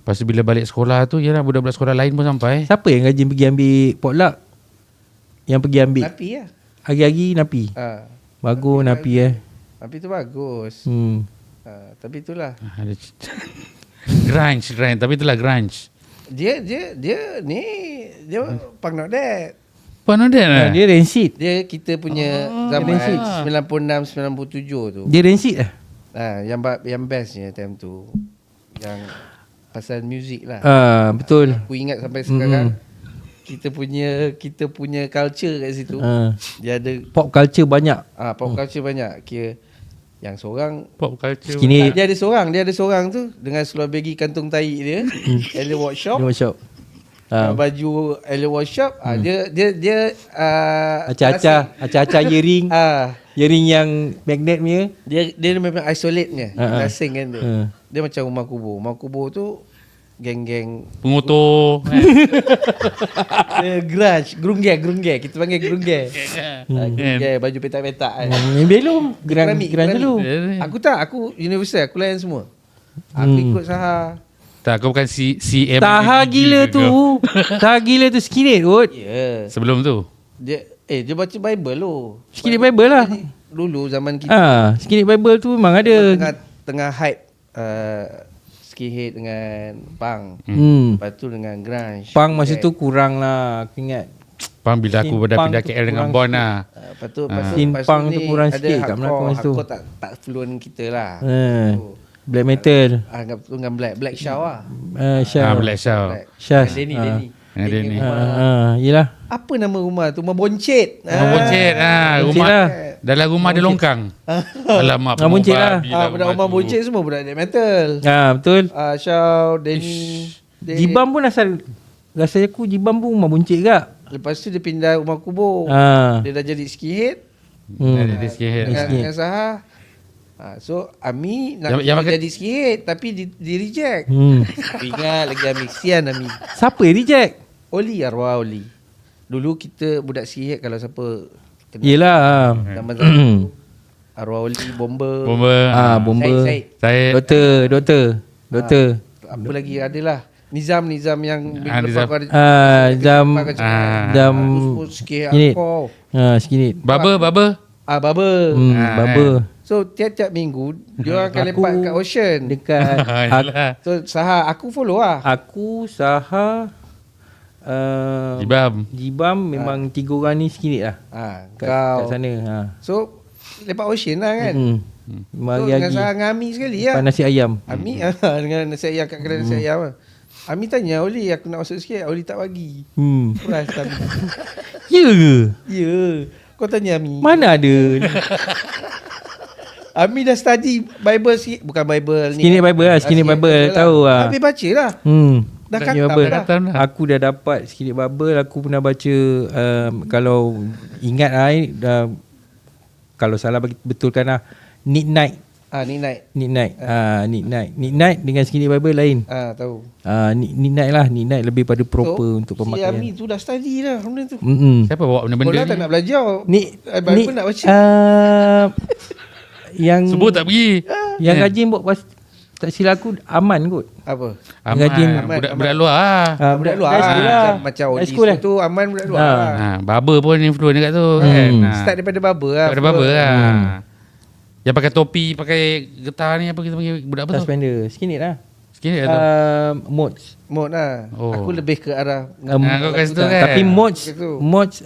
Lepas tu bila balik sekolah tu, yelah budak-budak sekolah lain pun sampai. Siapa yang rajin pergi ambil potluck? Yang pergi ambil Napi lah. hari-hari Napi. Bagus Napi Napi tu bagus. Tapi itulah. Grunge. Tapi itulah grunge. Dia punk not dead. Mana dia lah? Dia rancid. Dia kita punya zaman 96 97 tu. Dia rancid lah. Yang bestnya time tu yang pasal muzik lah. Betul. Aku ingat sampai sekarang kita punya culture kat situ. Dia ada Pop culture banyak. pop culture banyak. Kira yang seorang Pop culture. Skinny. dia ada seorang tu dengan seluar begi kantung tai dia. Ellie Workshop. Workshop. Baju Ellie Workshop. Dia Acah-acah earring. Earring yang magnet punya. Dia memang isolate-nya. Asing kan dia. Dia macam rumah kubur. Rumah kubur tu geng-geng Pengotor. grunge, grunge. Kita panggil grunge. Grunge, baju petak-petak kan. Belum. Geran dulu. Aku universal, aku layan semua. Aku ikut Saha. Tak, kau bukan CM. Taha gila tu. Taha gila tu skinhead kot. Ya. Sebelum tu. Dia baca Bible lo. Skinhead Bible lah. Dulu zaman kita skinhead Bible tu memang ada. tengah hype skinhead dengan punk. Lepas tu dengan grunge. Punk masa tu kurang lah. Aku ingat. Pang bila aku dah pindah KL dengan Bon lah. Lepas tu punk tu kurang sikit kat Melaka masa tu. Hardcore tak fluent kita lah. Black metal. Anggap tu dengan Black Shaw lah. Syah. Black Shaw. Syah. Denny. Denny. Yelah. Apa nama rumah tu? Rumah Boncet. Boncet. Rumah lah. dalam rumah ada longkang. Alamak. Boncet lah. Budak rumah Boncet semua budak death metal. Betul. Shaw, Denny. Jibam pun asal. Rasa aku Jibam pun rumah Boncet kak. Lepas tu dia pindah rumah kubur. Dia dah jadi skinhead. Dia skinhead. Dengan Saha. So Ami nak jadi skinhead tapi di reject. Ingat lagi Ami. Sian Ami. Siapa yang reject? Oli, arwah Oli. Dulu kita budak skinhead kalau siapa yelah. zaman-zaman tu arwah Oli, Bomber. Bomber. Syed. Doktor. Apa lagi adalah Nizam yang Jam skinhead hardcore. skinhead. Baba. Baba. So tiap-tiap minggu dia akan lepak kat Ocean Dekat So Saha aku follow lah. Aku Saha Jibam memang tiga orang ni skinhead lah. Kat sana. So lepak Ocean lah kan. Mari dengan Saha dengan Ami sekali lah. nasi ayam. Ami dengan nasi ayam kat kedai nasi ayam lah. Ami tanya Oli aku nak masuk sikit. Oli tak bagi. Puas Ami. Ya ke? Ya. Kau tanya Ami. Mana ada? Ami dah study Bible sikit. Bukan Bible ni. Skinhead Bible lah. Skinhead Bible. Tahu lah. Habis baca lah. Dah khatam dah. Aku dah dapat Skinhead Bible. Aku pernah baca kalau ingat lah kalau salah betulkan lah Midnight Nick Night. Nick Night dengan Skinny Bible lain. Tahu. Nick Night lah. Nick Night lebih pada proper untuk pemakaian. Si Ami tu dah study dah benda tu. Siapa bawa benda-benda Sekolah ni? tak nak belajar. Nick nak baca. Yang Sebut tak pergi. Yang rajin buat tak silap aku Aman kot. Apa? Budak luar lah. Budak luar macam Odis tu Aman budak luar. Barber pun influence dekat tu kan. Start daripada barber lah. Daripada barber lah. Yang pakai topi, pakai getah ni apa kita panggil budak apa tu? Suspender. Sikit lah. Sikit tu. Mods. Mod lah. Aku lebih ke arah kau kat situ kan. Tapi mods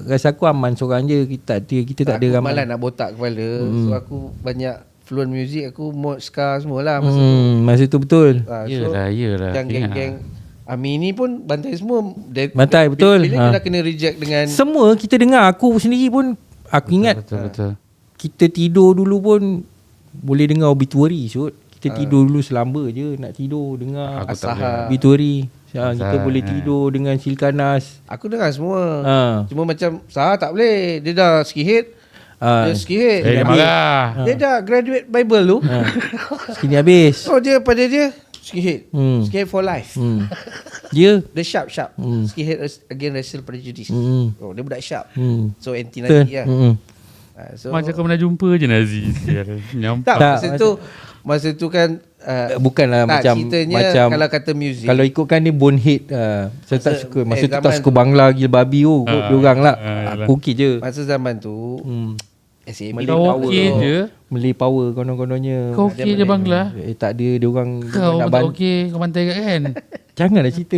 rasa aku Aman seorang je. Kita tak ada ramai. Aku malas nak botak kepala. So aku banyak fluent music. Aku mod ska semua lah masa tu betul. Yelah. Yang geng-geng Ami ni pun bantai semua. Bantai betul. Bila dia dah kena reject dengan semua kita dengar. Aku sendiri pun aku ingat Betul. kita tidur dulu pun boleh dengar obituary Syut. Kita tidur dulu selamba je nak tidur dengar obituary. Kita boleh tidur dengan Silkanas. Aku dengar semua. Cuma macam Sahar tak boleh. Dia dah skinhead. Dia skinhead. Dia marah. Dia dah graduate Bible tu. Skinny habis. So dia pada dia skinhead. Skinhead for life. Dia sharp. Skinhead against racial prejudice. Dia budak sharp. So anti-Nazi lah. Macam kau pernah jumpa je Nazi. Tak, masa tu kan bukanlah tak, macam kalau kata muzik. Kalau ikutkan ni bonehead. Saya tak suka. Masa tu tak suka Bangla gila babi tu. Diorang lah. Aku okey je. Masa zaman tu SAB kau okey je. Malay power konon-kononnya. Kau okey je Bangla. Tak ada diorang. Kau tak okey. Kau pantai kat kan. Janganlah cerita.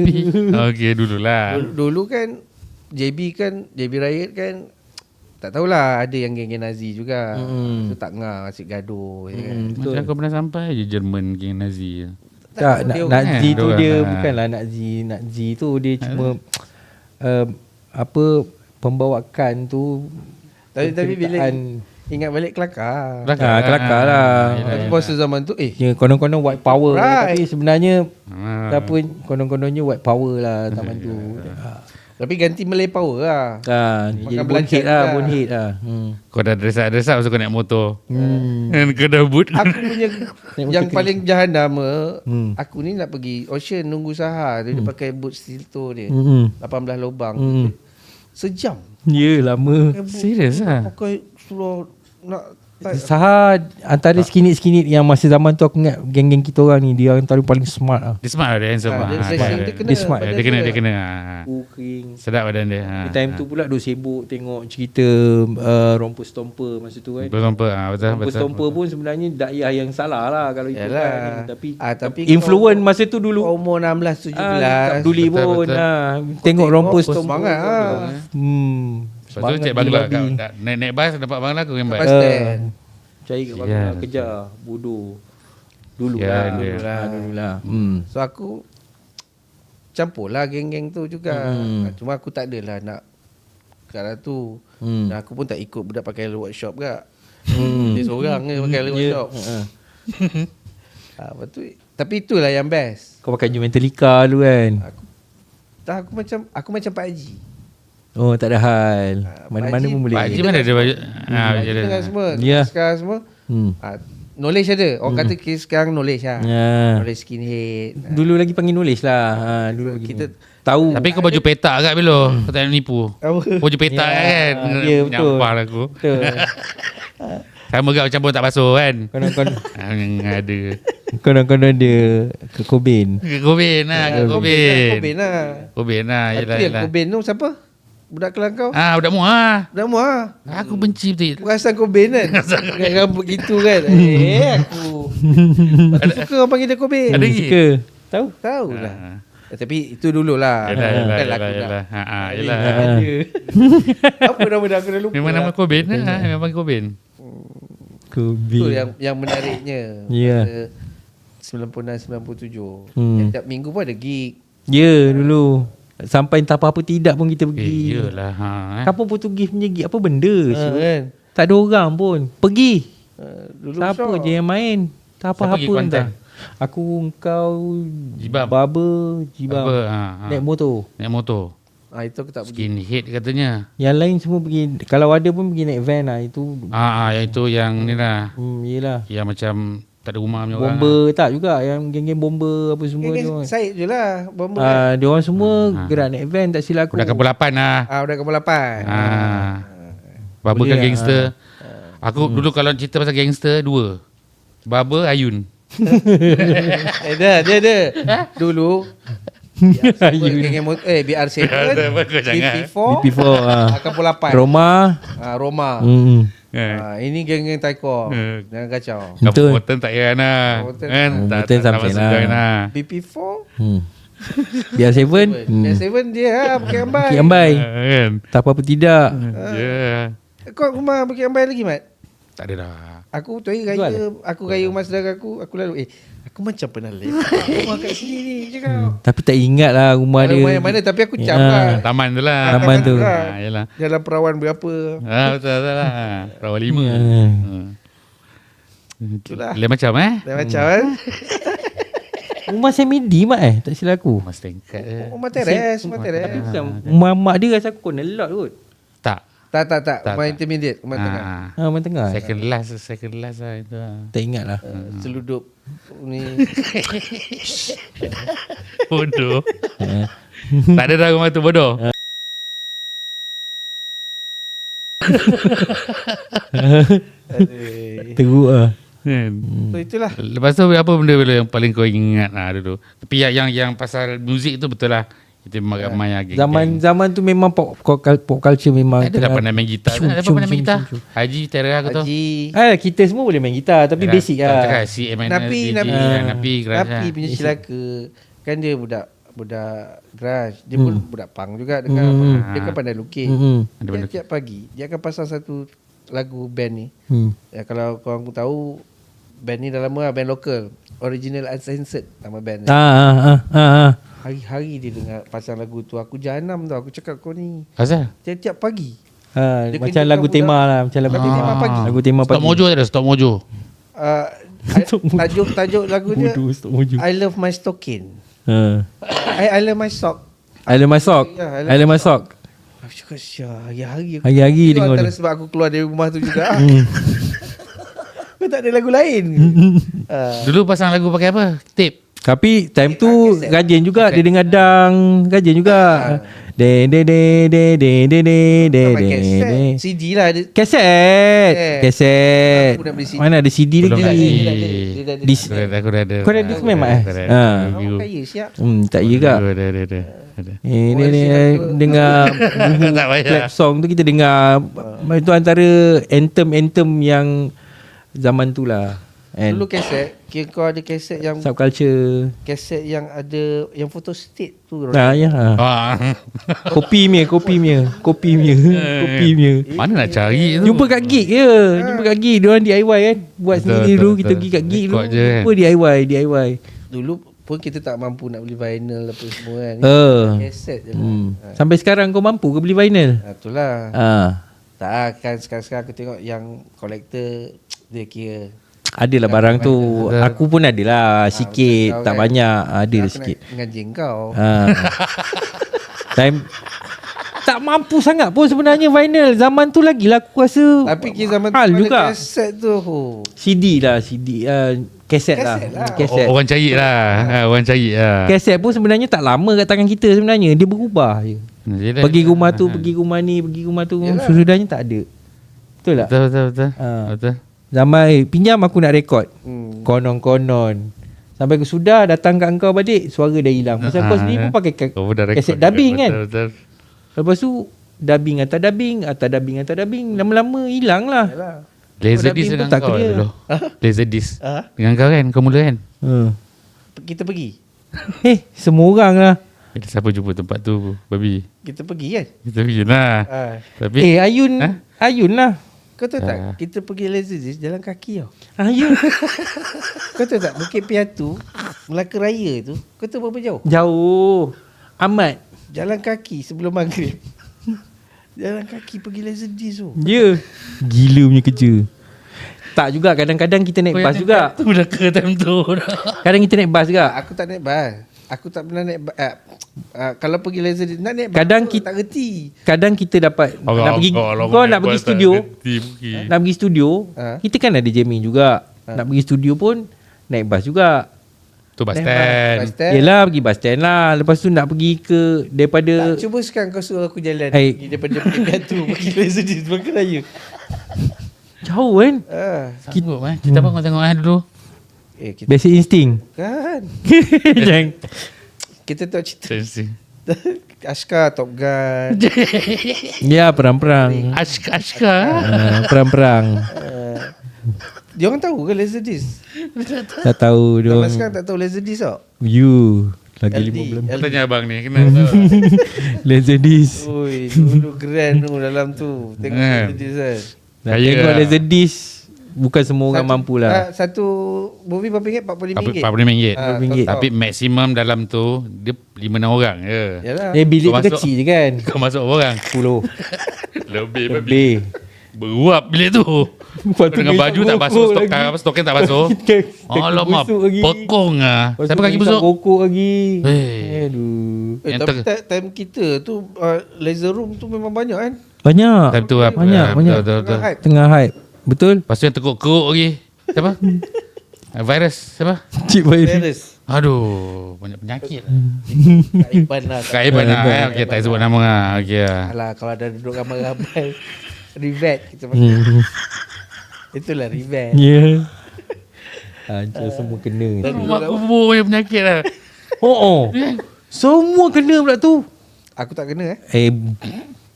Okey dululah. Dulu kan JB Riot kan tak tahulah ada yang geng-geng Nazi juga. Tu tak ngah asyik gaduh kan. Macam kau pernah sampai je Jerman geng Nazi. Tak, Nazi tu kan? dia bukanlah Nazi tu dia cuma pembawakan tu. Tapi bila ingat balik kelakar. Kelakar lah. Masa zaman tu konon-konon white power tapi sebenarnya tapi konon-kononnya white power lah zaman tu. Tapi ganti Malay power lah. Jadi bonehead lah. Kau dah desak-desak masa kau naik motor. Kau dah boot. Aku punya yang paling jahanam aku ni nak pergi Ocean nunggu Sahar. Dia pakai boot Stilto dia. 18 lubang. Sejam. Ya lama. Serius lah. Pakai suruh nak Sahar antara skinit-skinit yang masa zaman tu aku ingat geng-geng kita orang ni dia antara paling smart lah. Dia smart lah, dia handsome lah. Dia smart. Dia kena. Sedap badan dia. Time tu pula duk sibuk tengok cerita Rompus Stomper masa tu kan. Betul. Rompus Stomper pun sebenarnya dakwah yang salah lah kalau ikutkan. Tapi influence masa tu dulu. Umur 16 17 tak peduli pun. Tengok Rompus Stomper. Semangat lah. Lepas tu cek Bangla. Naik bas dapat Bangla aku gambar. Cari kat Bangla kejar. Bodoh. Dulu lah. So aku campur lah geng-geng tu juga. Cuma aku tak adalah nak kat tu. Dan aku pun tak ikut budak pakai workshop ke. Dia seorang je pakai workshop. Tapi itulah yang best. Kau pakai Metallica dulu kan. Aku macam Pak Haji. Oh tak ada hal. Mana-mana pun boleh. Pak Haji mana ada baju. Dengan semua. Sekarang semua. Knowledge ada. Orang kata sekarang knowledge lah. Knowledge skinhead. Dulu lagi panggil knowledge lah. Dulu kita tahu. Tapi kau baju petak agak Bilo. Kau tak nak nipu. Baju petak kan. Ya betul. Nyampah lah aku. Betul. Sama gak macam pun tak basuh kan. Konon-konon ada. Konon-konon dia ke Cobain. Cobain lah. Cobain lah. Yelah. Cobain tu siapa? Budak Kelang kau? Budak Muar. Budak Muar. Aku benci betul. Perasan Cobain kan? Dengan rambut gitu kan? Aku suka orang panggil dia Cobain. Ada lagi? Suka. Tahu lah. Tapi itu dululah. Yelah. Apa nama dia? Aku dah lupa. Memang nama Cobain lah. Memang Cobain. Itu yang menariknya. Ya. 96-97. Setiap minggu pun ada gig. Ya dulu. Sampai entah apa-apa tidak pun kita pergi. Yelah. Kampung Portugis punya gig apa benda kan? Tak ada orang pun. Pergi. Dulu siapa je yang main? Tak apa-apa entah. Aku, kau, Jibam. Baba, Jibam. Naik motor. Itu aku tak pergi. Skinhead katanya. Yang lain semua pergi. Kalau ada pun pergi naik van lah. Itu Yang itu yang ni lah. yelah. Yang macam tak ada rumah punya orang. Bomber tak juga. Yang geng-geng bomber apa semua dia orang. Said je lah bomber. Dia orang semua gerak naik van, tak silap aku. Budak kapal 8 lah. Udah kapal 8. Baba Boleh kan lah. gangster. Aku dulu kalau cerita pasal gangster 2. Baba, Ayun. Dia dulu BR7 BP4 kapal 8 Roma. Roma. Ini geng-geng taiko. Jangan kacau. Betul. Kabupaten tak payah lah. Kan? Kabupaten sampai lah. BP4 Biar 7. BR7 dia Bukit Ambai. Bukit Ambai. Kan? Tak apa-apa tidak. Ya. Kau rumah Bukit Ambai lagi, Mat? Tak ada dah. Aku tu raya, aku raya rumah saudara aku lalu aku macam pernah lewat rumah kat sini ni cakap. Tapi tak ingat lah rumah dia. Rumah yang mana tapi aku cam lah. Taman tu lah. Taman tu. Yalah. Jalan Perawan berapa? Betul lah. Perawan 5. Itulah. Lain macam Dah macam kan. Rumah Semidi mak tak silap aku. Mas tingkat je. Rumah teres, rumah teres. Rumah mak dia rasa aku nelot kot. Tak. Tak. Rumah intermediate, rumah tengah. Rumah tengah. Second last lah itu lah. Tak ingat lah. Seludup ni. Bodoh. Tak ada dah rumah tu bodoh. Teruk lah. So itulah. Lepas tu apa benda yang paling kau ingat lah dulu? Tapi yang pasal muzik tu betul lah. Itu memang ramai lagi. Zaman tu memang pop culture memang. Ada dah pernah main gitar. Ada pernah main gitar. Haji Tera aku tahu. Kita semua boleh main gitar tapi basic lah. Napi punya cilaka. Kan dia budak garage. Dia pun budak punk juga dengan dia kan pandai lukis. Dia tiap pagi dia akan pasang satu lagu band ni. Ya, kalau korang tahu band ni dah lama lah, band lokal. Original Uncensored nama band ni. Hari-hari dia dengar pasang lagu tu. Aku jahanam tau. Aku cakap kau ni Asal? tiap pagi. Macam lagu tema lah. Macam lagu tema pagi. Lagu tema pagi. Stop Mojo ada Stop Mojo. Tajuk lagu dia Stop Mojo. I love my stocking. I love my sock. I love my sock. I love my sock. Aku cakap hari-hari Hari-hari itu dengar antara dia. sebab aku keluar dari rumah tu juga. Aku tak ada lagu lain. Dulu pasang lagu pakai apa? Tape. Tapi time tu rajin juga dia dengar dang, rajin juga. De CD lah dia. Kaset. Aku nak beli CD. Mana ada CD Belum lagi? Dia dah ada. Aku dah ada. Kau dah discman mak Orang kaya siap. tak iya juga. Ada. Ni dengar Tak payah. clap song tu kita dengar. Itu antara anthem yang zaman tu lah. Dulu kaset, kira kau ada kaset yang Subculture. kaset yang ada yang foto state tu. Ya. Kopi mia. Mana nak cari tu? Jumpa kat gig je. Diorang DIY kan. Buat sendiri dulu. Kita pergi kat gig dulu. Record je kan? Jumpa DIY. Dulu pun kita tak mampu nak beli vinyl apa semua kan. Kaset je. Sampai sekarang kau mampu ke beli vinyl? Itulah. Tak kan sekarang aku tengok yang kolektor dia kira Adalah barang tu. Aku pun adalah sikit, tak kan? banyak. Ada aku sikit. nak ngajing kau. Time tak mampu sangat pun sebenarnya vinyl. Zaman tu lagi lah aku rasa. Tapi kira zaman tu hal ada juga. kaset tu. CD. Kaset lah. Kaset. Orang cari lah. Orang cari lah. Kaset pun sebenarnya tak lama kat tangan kita sebenarnya. Dia berubah je. Pergi rumah tu, pergi rumah ni, pergi rumah tu. Sesudahnya tak ada. Betul tak? Betul. Zaman pinjam aku nak rekod. Konon. Sampai ke sudah datang kat engkau balik, suara dah hilang. Pasal kau sendiri pun pakai kaset dubbing kan. Betul. Lepas tu dubbing atas dubbing. Lama-lama hilang lah. Laserdisc dengan tak kau clear. dulu. Laserdisc. Dengan kau kan, kau mula kan. Kita pergi. Semua orang lah. Siapa jumpa tempat tu, babi? Kita pergi kan. Kita pergi lah. Tapi Ayun lah. Kau tahu tak, kita pergi Laserdisc jalan kaki tau. Ayun. Kau tahu tak, Bukit Piatu, Melaka Raya tu, kau tahu berapa jauh? Jauh. Amat. Jalan kaki sebelum maghrib. Jalan kaki pergi Laserdisc tu. Ya. Gila punya kerja. Tak juga, kadang-kadang kita naik bas juga. Tu dah ke time tu. Kadang kita naik bas juga. Aku tak naik bas. Aku tak pernah naik kalau pergi laser disc nak naik Kadang kita tak reti. Kadang kita dapat nak pergi, kau nak pergi studio, nak pergi studio, kita kan ada jamming juga. Nak pergi studio pun naik bas juga. Tu bus stand. Yelah, pergi bus stand lah. Lepas tu nak pergi ke daripada tak, cuba sekarang kau suruh aku jalan pergi daripada Bukit Batu pergi laser disc Makan Raya. jauh kan. Sanggup kita abang tengok dulu. Kita Basic instinct kan. Jangan. Kita tahu cerita Ashka, Top Gun. Ya, perang-perang. Ashka. Perang-perang. Dia orang tahu ke laser disc? Tak tahu dia Zaman orang. sekarang tak tahu laser disc tau. You lagi LD. 5 bulan. Tanya abang ni kena tahu. Laser disc. Oi, dulu grand tu dalam tu. Tengok laser disc kan. Nak tengok laser disc. Bukan semua orang mampu lah. Satu movie berapa ringgit? RM45. RM45. Tapi maksimum dalam tu dia 5-6 orang je. Yalah. Bilik tu kecil je kan. Kau masuk orang 10. Lebih. Beruap bilik tu. Dengan baju tak basuh, stokin tak basuh. Alamak, pekong ah. Siapa kaki busuk? Rokok lagi. Aduh. Tapi time kita tu laser room tu memang banyak kan? Banyak. Time tu banyak. Betul. Tengah hype. Betul. Lepas tu yang teruk-keruk lagi. Siapa? Virus. Siapa? Cik virus. Aduh, banyak penyakit. Kaiban lah. Okey, tak sebut nama lah. Okey lah. Alah, kalau ada duduk ramai-ramai revet kita panggil. Itulah revet. Ya. Hancur semua kena. Mak kubur punya penyakit lah. Semua kena pula tu. Aku tak kena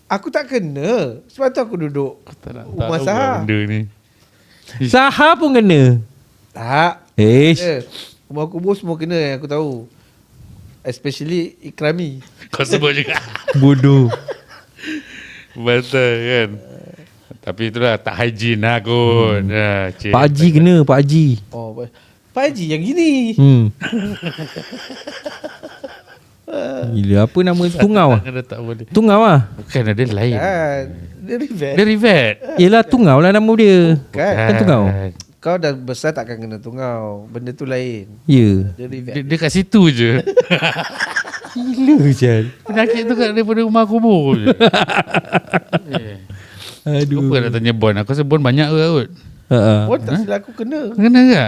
Aku tak kena. Sebab tu aku duduk rumah Sahar. Benda ni. Sahar pun kena. Tak. Rumah kubur semua kena yang aku tahu. Especially Ikrami. Kau sebut juga. Bodoh. Betul kan. Tapi itulah tak hygiene lah kot. Pak Haji kena, Pak Haji. Pak Haji yang gini. Gila, apa nama Tungau? Tak boleh. Tungau lah. Bukan, ada lain. Dia revet. Dia revet. Yelah, Tungau lah nama dia. Kan Tungau. Kau dah besar takkan kena tungau. Benda tu lain. Ya. Dia revet. Dia kat situ je. Gila je. Penyakit tu kat daripada rumah kubur je. Aduh. Apa nak tanya Bon? Aku rasa Bon banyak ke kot? Tak silap aku kena. Kena ke?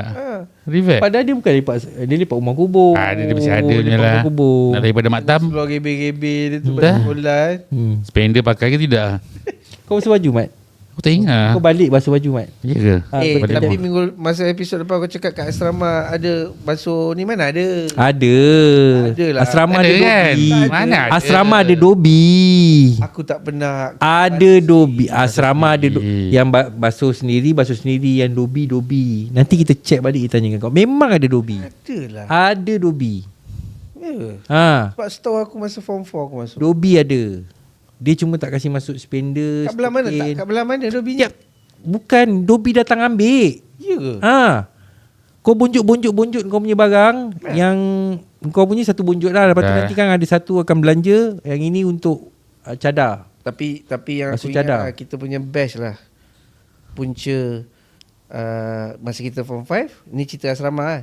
Revet. Padahal dia bukan lipat rumah kubur. Dia mesti ada je lah. Nak daripada maktam. Keluar gebe-gebe dia tu balik sekolah. Spender pakai ke tidak? Kau basuh baju, Mat? Aku tak ingat. Kau balik basuh baju, Mat? Ya ke? Tapi masa episod lepas kau cakap kat asrama ada basuh ni mana ada? Ada lah. Asrama ada kan? dobi. Mana ada? Asrama ada dobi. Aku tak pernah. Ada dobi. Asrama ada yang basuh sendiri yang dobi. Nanti kita check balik, kita tanyakan kau. Memang ada dobi. Adalah. Ada dobi. Ya. Sebab setahu aku masa form 4 aku masuk. Dobi ada. Dia cuma tak kasih masuk spender. Kat belah mana tak? Kat belah mana dobinya? Bukan, dobi datang ambil. Ya ke? Kau bonjok kau punya barang. Yang kau punya satu bonjok lah. Lepas tu nanti kan ada satu akan belanja. Yang ini untuk cadar. Tapi yang masuk aku cadar. ingat kita punya batch lah. Punca masa kita form 5. Ni cerita asrama lah.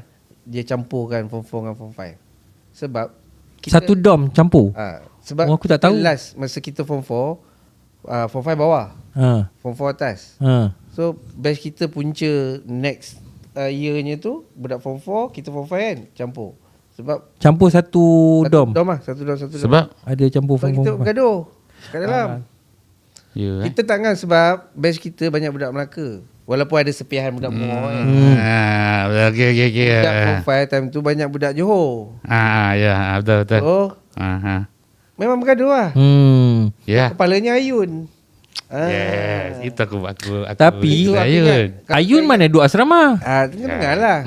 Dia campurkan form 4 dengan form 5. Sebab kita, satu dom campur. Sebab aku tak tahu. Last masa kita form 4, form 5 bawah. Form 4 atas. So batch kita punca next yearnya tu budak form 4, kita form 5 kan campur. Sebab campur satu dom. Satu dom. Sebab ada campur form 4. Kita bergaduh kat dalam. Kita tak kan sebab batch kita banyak budak Melaka. Walaupun ada sepihan budak Muar kan. Okay. Budak form 5 time tu banyak budak Johor. Ya, betul. So memang bergaduh lah. Kepalanya Ayun. Yes, itu aku tapi Ayun mana duduk asrama? Tengah-tengah lah.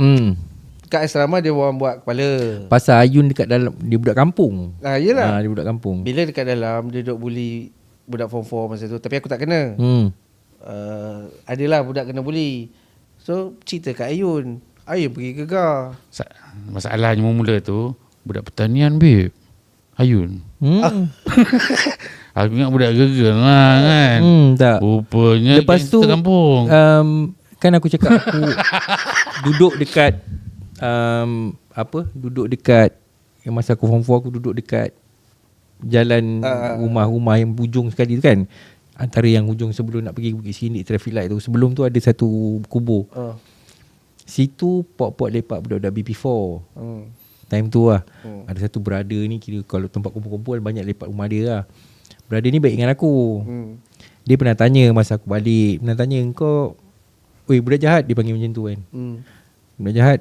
Kat asrama dia orang buat kepala. Pasal Ayun dekat dalam, dia budak kampung. Yelah. Dia budak kampung. Bila dekat dalam dia duduk bully budak form 4 masa tu. Tapi aku tak kena. Adalah budak kena bully. So cerita kat Ayun pergi gegar. Masalahnya mula tu budak pertanian babe. Ayun. Aku ingat budak gegar lah kan. Tak. Rupanya lepas tu kampung. Kan aku cakap aku duduk dekat duduk dekat Yang masa aku form 4 aku duduk dekat jalan rumah-rumah yang hujung sekali tu kan. Antara yang hujung sebelum nak pergi Bukit Sindik traffic light tu, sebelum tu ada satu kubur. Situ pok-pok lepak budak-budak BP4. Time tu lah. Ada satu brother ni, kira kalau tempat kumpul-kumpul banyak lepak rumah dia lah. Brother ni baik dengan aku. Dia pernah tanya masa aku balik, pernah tanya, kau budak jahat, dia panggil macam tu kan. Budak jahat,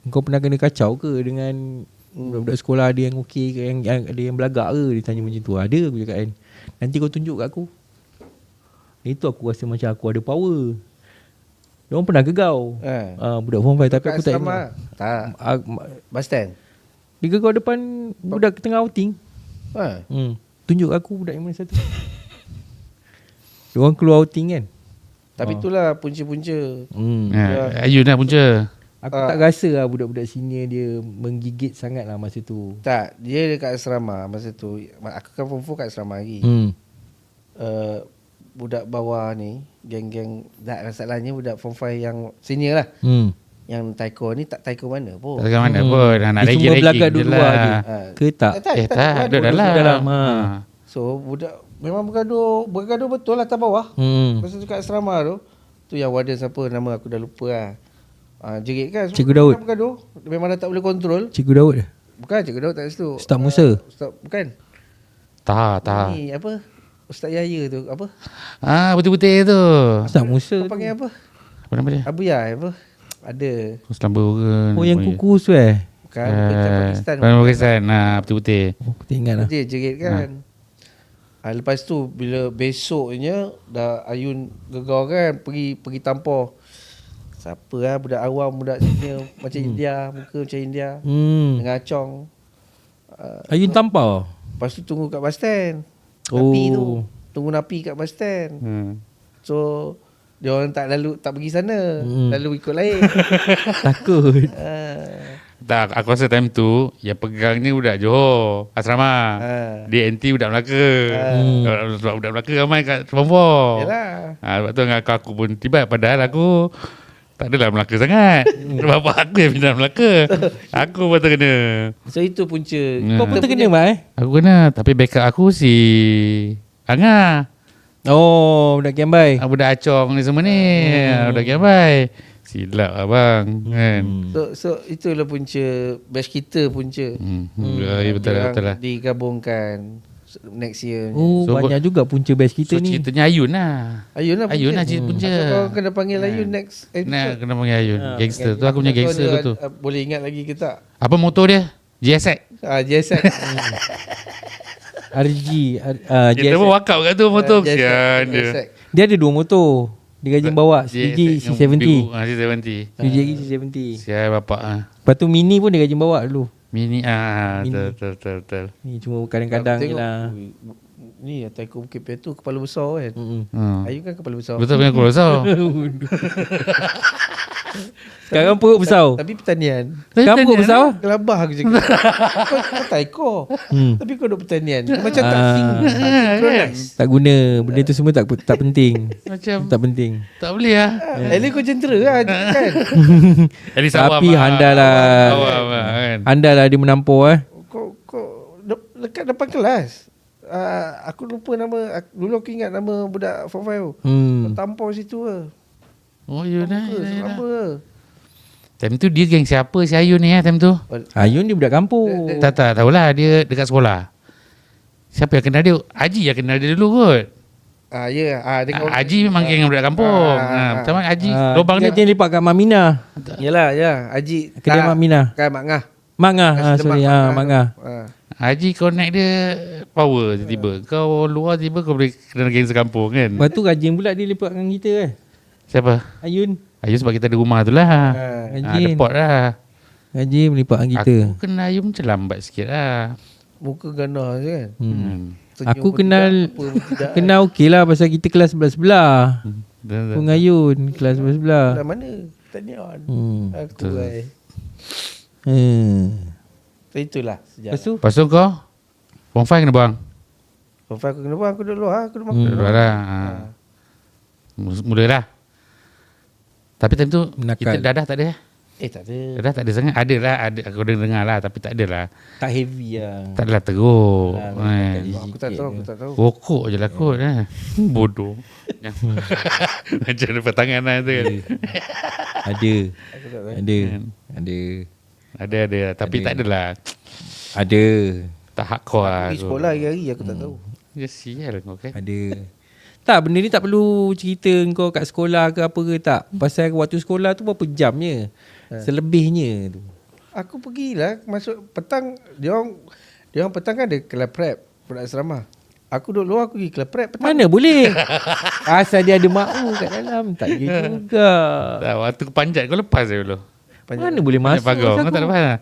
kau pernah kena kacau ke dengan budak-budak sekolah, ada yang okey ke, yang ada yang belagak ke? Dia tanya macam tu. Ada, aku cakap kan. Nanti kau tunjuk kat aku. Itu aku rasa macam aku ada power. Diorang pernah gegau budak form 5, tapi aku tak ingat. Tak. Bus stand. Dia gegau depan budak tengah outing. Tunjuk aku budak yang mana satu. Diorang keluar outing kan. Tapi itulah punca-punca. Ayun lah punca. Aku tak rasa lah budak-budak senior dia menggigit sangat lah masa tu. Tak, dia dekat asrama masa tu. Aku kan form 4 kat asrama lagi. Budak bawah ni, geng-geng, tak masalahnya budak form 5 yang senior lah. Yang taiko ni tak taiko mana pun. Tak tahu mana pun. Nak dia cuma belagak dulu lah. je. Ke tak? Tak, duduk dalam. So budak memang bergaduh betul lah atas bawah. Masa tu kat asrama tu yang warden siapa, nama aku dah lupa lah. Jerit kan. Cikgu Daud. Bergaduh. Memang dah tak boleh kontrol. Cikgu Daud. Bukan Cikgu Daud tak kat situ. Ustaz Musa. Ustaz, bukan. Tak. Ni apa? Ustaz Yahya tu apa? Putih-putih tu. Ustaz Musa. Kau panggil apa? Apa nama dia? Abu Yah apa? Ada. Selamba orang. Oh, yang kukus tu Bukan. Pakistan. Pakistan. Putih-putih. Oh, aku tak ingat lah. Dia jerit kan. Lepas tu bila besoknya dah Ayun gegau kan, pergi tampar. Siapa lah budak awam, budak senior macam India, muka macam India. Dengan acong. Ayun tampar. Lepas tu tunggu kat bus stand. Napi tu. Tunggu napi kat bus stand. So dia orang tak pergi sana. Lalu ikut lain. Takut. Tak, aku rasa time tu yang pegang ni budak Johor asrama. Dia anti budak Melaka. Sebab budak Melaka ramai kat Sembawang. Yalah. Sebab tu dengan aku pun tiba, padahal aku tak adalah Melaka sangat. Bapak aku yang pindah Melaka. Aku pun terkena. So itu punca. Kau pun terkena Mak Aku kena, tapi backup aku si Angah. Oh, budak Kiambai. Budak Acong ni semua ni. Budak Kiambai. Silap abang kan. So itulah punca batch kita punca. Ya, betul lah. Digabungkan next year. Oh, so, banyak juga punca batch kita ni. Ceritanya Ayun lah. Ayun lah cerita punca. So kau kena panggil Ayun next episode. Kena panggil Ayun. Gangster tu aku punya gangster betul. Boleh ingat lagi ke tak? Apa motor dia? GSX. GSX. RG. Kita pun wakap kat tu motor. GSX. Dia ada 2 motor. Dia gaji bawa CG C70. C70. CG C70. Siapa bapak Lepas tu Mini pun dia gaji bawa dulu. Mini betul. Ni cuma kadang-kadang je lah. Ni Taiko Bukit Piatu kepala besar kan. Ayun kan kepala besar. Betul punya kepala besar. Sekarang perut besar. Tapi pertanian. Sekarang perut besar. Gelabah aku cakap. Kau Taiko. Tapi kau duduk pertanian. Macam tak synchronize. Tak guna. Benda tu semua tak penting. Macam tak penting. Tak boleh lah. At least kau jentera lah kan. Tapi handal lah. Handal lah dia menampur Kau dekat depan kelas. Aku lupa nama. Dulu aku ingat nama budak form 5 tu. Tampar situ lah. Oh ya dah. Selama. Time tu dia geng siapa si Ayun ni time tu? Ayun dia budak kampung. Tak tahulah, dia dekat sekolah. Siapa yang kenal dia? Haji yang kenal dia dulu kot. Ya. Haji memang geng budak kampung. Macam mana Haji? Lubang dia lepak kat Mak Mina. Yalah, ya. Haji. Kedai Mak Mina. Kan Mak Ngah. Mak Ngah. Sorry. Mak Ngah. Haji connect dia power tiba-tiba. Kau luar tiba kau boleh kenal geng sekampung kan. Lepas tu Rajin pula dia lepak dengan kita kan. Siapa? Ayun sebab kita ada rumah tu lah. Rajin. Depot lah. Rajin melipat dengan kita. Aku kenal Ayun macam lambat sikit lah. Muka ganah je kan. Aku kenal okey lah pasal kita kelas sebelah-sebelah. Aku dengan Ayun kelas sebelah-sebelah. Dah mana? Pertanian. Aku itulah sejarah. Lepas tu kau Form 5 kena buang? Form 5 aku kena buang. Aku duduk luar. Aku duduk Duduk luar lah. Mula lah. Tapi time tu kita dadah tak ada. Tak ada. Dah tak ada sangat. Ada lah, ada aku dengar lah tapi tak ada lah. Tak heavy lah. Tak adalah teruk. Aku tak tahu. Rokok je lah kot bodoh. Macam ada pertangan lah tu kan. Ada. Aku tak tahu. Ada tapi tak adalah. Ada. Tak hardcore lah. Pergi sekolah hari-hari aku tak tahu. Ya sial kau kan. Ada. Tak, benda ni tak perlu cerita kau kat sekolah ke apa ke tak. Pasal waktu sekolah tu berapa jam je. Selebihnya tu. Aku pergilah masuk petang. Dia orang petang kan ada kelas prep budak asrama. Aku duduk luar, aku pergi kelas prep petang. Mana boleh. Asal dia ada makmu kat dalam. Tak kira juga. Tak, waktu kau panjat kau lepas je dulu. Mana boleh Panjat masuk. pagar. Kau tak lepas lah.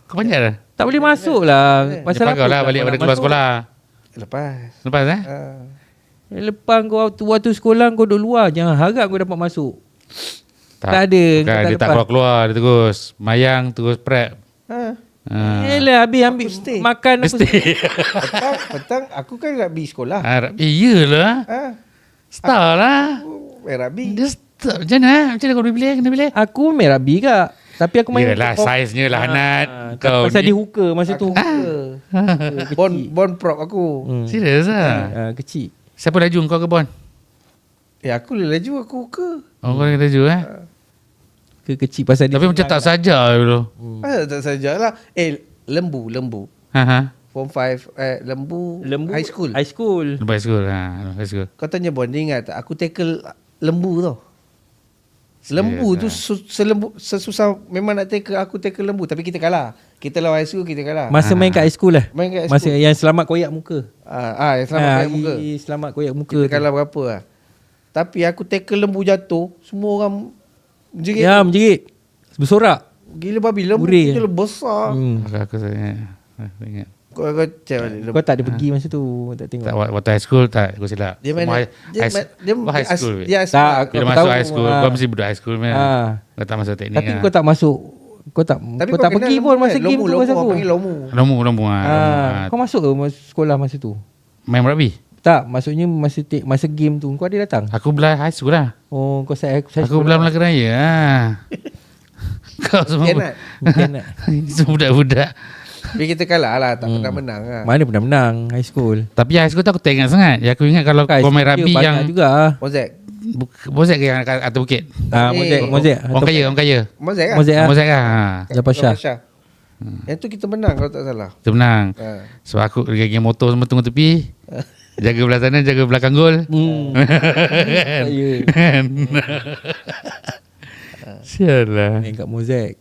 Kau panjat lah. Tak boleh masuk lah. Pasal Pasal pagar lah balik pada keluar sekolah. Lepas. Lepas Lepas kau waktu sekolah kau duduk luar. Jangan harap kau dapat masuk. Tak ada. Bukan, dia tak keluar-keluar. Dia terus mayang, terus prep. Yelah habis ambil makan apa. Petang aku kan rugby sekolah. Iyalah. Star lah. Rugby. Dia star. Macam mana? Macam mana kau boleh pilih? Kena pilih? Aku main rugby kak. Tapi aku main. Yelah saiznya lah Hanat. Kau pasal ni. dia hooker masa tu. Bon prop aku. Serius lah. Kecil. Siapa laju kau ke Bon? Aku laju aku ke. Oh kau laju Ke kecil pasal dia. Tapi macam tak saja dulu. Tak sajalah. Lembu. Form 5 lembu high school. High school. Lepas school. Lepas school. Kau tanya Bon, dia ingat tak aku tackle lembu tau. Lembu tu sesusah memang nak tackle, aku tackle lembu tapi kita kalah. Kita lawan high school kita kalah. Masa main kat high school lah. Main kat high Masa school. yang selamat koyak muka. Yang selamat koyak muka. Selamat koyak muka. Kita kalah berapa lah. Tapi aku tackle lembu jatuh, semua orang menjerit. Ya, menjerit. Bersorak. Gila babi, lembu Urih. tu besar. Aku ingat. Kau cek balik lembu. Kau tak ada pergi masa tu. Tak tengok. Tak, waktu high school tak. Aku silap. Dia mana? High school. Tak, Bila aku masuk tahu, high school, kau mesti budak high school man. Kau tak masuk teknik Tapi lah. kau tak masuk. Kau tak pergi pun masa game tu masa aku. Panggil lomu. Lomu lah. Kau masuk ke sekolah masa tu? Main rugby? Tak, maksudnya masa game tu kau ada datang. Aku belah high school lah. Oh, kau saya Aku belah Melaka Raya lah. Kau semua semua budak-budak. Tapi kita kalah lah, tak pernah menang lah. Mana pernah menang high school. Tapi high school tu aku tak ingat sangat. Ya, aku ingat kalau kau main rugby yang juga. Mozek. Mozek ke yang atas bukit? Mozek. Orang kaya. Mozek kan? Mozek lah. Lepas Syah. Yang tu kita menang kalau tak salah. Kita menang. Sebab aku geng motor semua tunggu tepi. Jaga belah sana, jaga belakang gol. Kan? Sial lah. Main kat Mozek.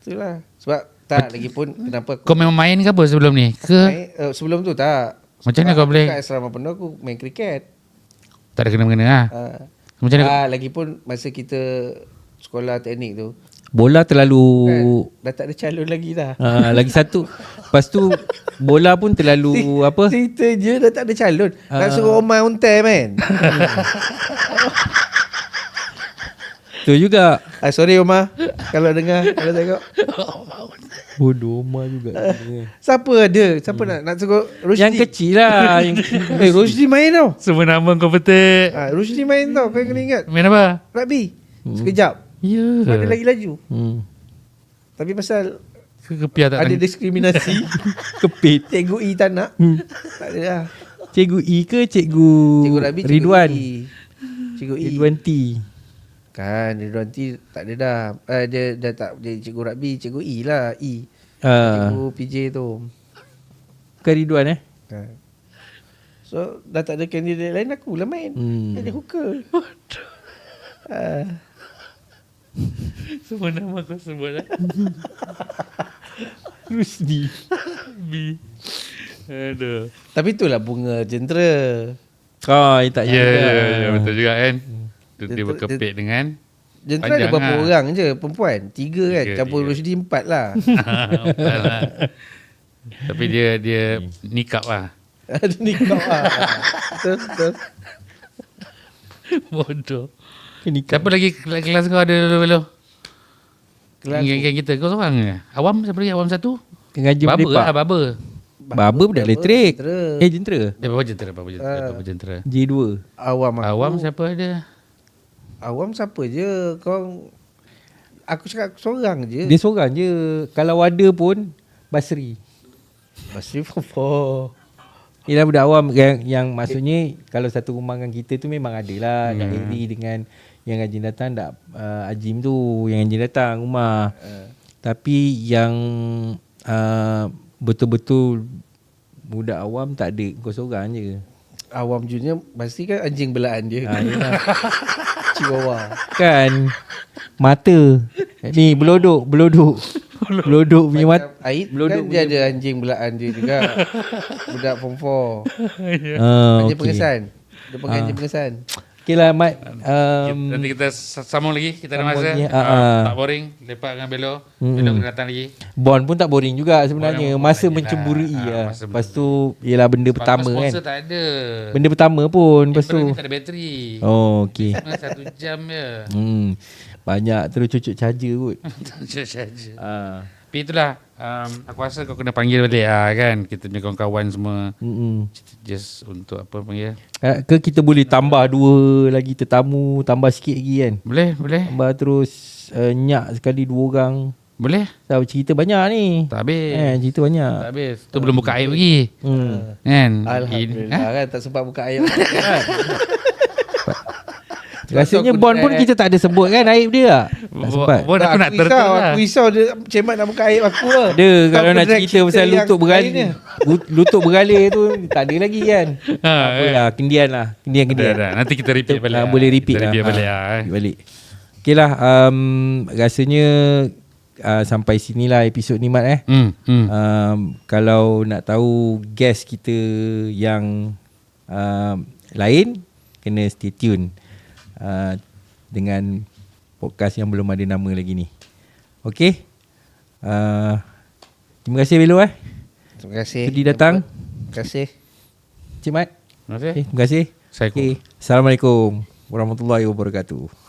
Itulah. Sebab tak lagi pun kenapa Kau memang main ke apa sebelum ni? Ke? sebelum tu tak. Macam mana kau boleh? Kat asrama penuh aku main kriket. Tak ada kena-mengena lah. Macam mana? Lagipun masa kita sekolah teknik tu Bola terlalu dah tak ada calon lagi dah. lagi satu. Lepas tu bola pun terlalu apa? Cerita je dah tak ada calon. Nak suruh Omar untai man. Tu juga. Sorry Omar kalau dengar, kalau tengok. Bodoh Omar juga. Siapa ada? Siapa nak suruh Rusdi? Yang kecil lah. Rusdi main tau. Semua nama kau petik. Rusdi main tau. Kau kena ingat. Main apa? Rugby. Sekejap. Ya. Ada lagi laju. Tapi pasal Kepiah tak ada diskriminasi. Kepit. Cikgu E tak nak. Tak ada lah. Cikgu E ke Cikgu Rugby, Ridwan? Cikgu E. Ridwan T. Kan Ridwan T tak ada dah. Dia dah tak jadi cikgu rugby, cikgu E lah. Cikgu PJ tu. Ke Ridwan So dah tak ada candidate lain, aku lah main. Jadi hooker. Semua nama kau sebut lah. Rusdi. B. Aduh. Tapi itulah bunga jentera. Tak Ya, betul juga kan. Dia berkepit dengan jentera ada berapa orang je perempuan? 3 kan. Campur Rusdi 4 lah. 4 lah. Tapi dia nikap lah. Ada nikah lah. Betul. Bodoh. Siapa lagi kelas kau ada dulu? Geng kita kau seorang ke? Awam siapa lagi? Awam 1? Ngaji Baba berdepak. lah, Baba. Baba budak elektrik. Jentera. Baba jentera. J2. Awam siapa ada? Awam siapa je? Kau Aku cakap seorang je. Dia seorang je. Kalau ada pun Basri. Basri Fofo. Ialah budak awam yang maksudnya kalau satu rumah dengan kita tu memang ada lah. Kak Eri dengan yang Ajin datang, Ajim tu yang Ajin datang rumah. Tapi yang betul-betul budak awam tak ada. Kau seorang je. Awam junior pasti kan anjing belaan dia. Chihuahua. Kan mata. Ni belodok punya mata. Aid Belodok kan dia ada anjing belaan dia juga. Budak form 4. Anjing pengesan. Dia panggil anjing pengesan. Okay lah Mat. Nanti kita sambung lagi. Kita ada masa. Tak boring. Lepak dengan Belo. Belo kena datang lagi. Bond pun tak boring juga sebenarnya. Masa mencemburui lah. Lepas tu ialah benda pertama kan. Sponsor tak ada. Benda pertama pun. Lepas tu tak ada bateri. Oh okay. 1 jam je. Banyak terus cucuk charger kot. Charger. Tapi itulah aku rasa kau kena panggil balik kan. Kita punya kawan-kawan semua. Just untuk apa panggil. Ke kita boleh tambah 2 lagi tetamu. Tambah sikit lagi kan. Boleh. Tambah terus nyak sekali 2 orang. Boleh. Tahu cerita banyak ni. Tak habis. Cerita banyak. Tak habis. Tu belum buka air lagi. Kan. Alhamdulillah kan tak sempat buka air. Rasanya Bond pun kita tak ada sebut kan aib dia tak? Tak sempat. Bond aku nak Aku risau dia cemat nak buka aib aku lah. Ada kalau nak cerita pasal lutut bergalir. Lutut bergalir tu tak ada lagi kan. Apalah kendian lah. Kendian. Nanti kita repeat balik. Boleh repeat lah. Repeat balik. Okay lah. Rasanya sampai sinilah episod ni Mat kalau nak tahu guest kita yang lain, kena stay tune dengan podcast yang belum ada nama lagi ni. Okay. Terima kasih Belo Terima kasih. Sudi datang. Terima kasih. Cik Mat. Terima kasih. Terima kasih. Assalamualaikum. Assalamualaikum warahmatullahi wabarakatuh.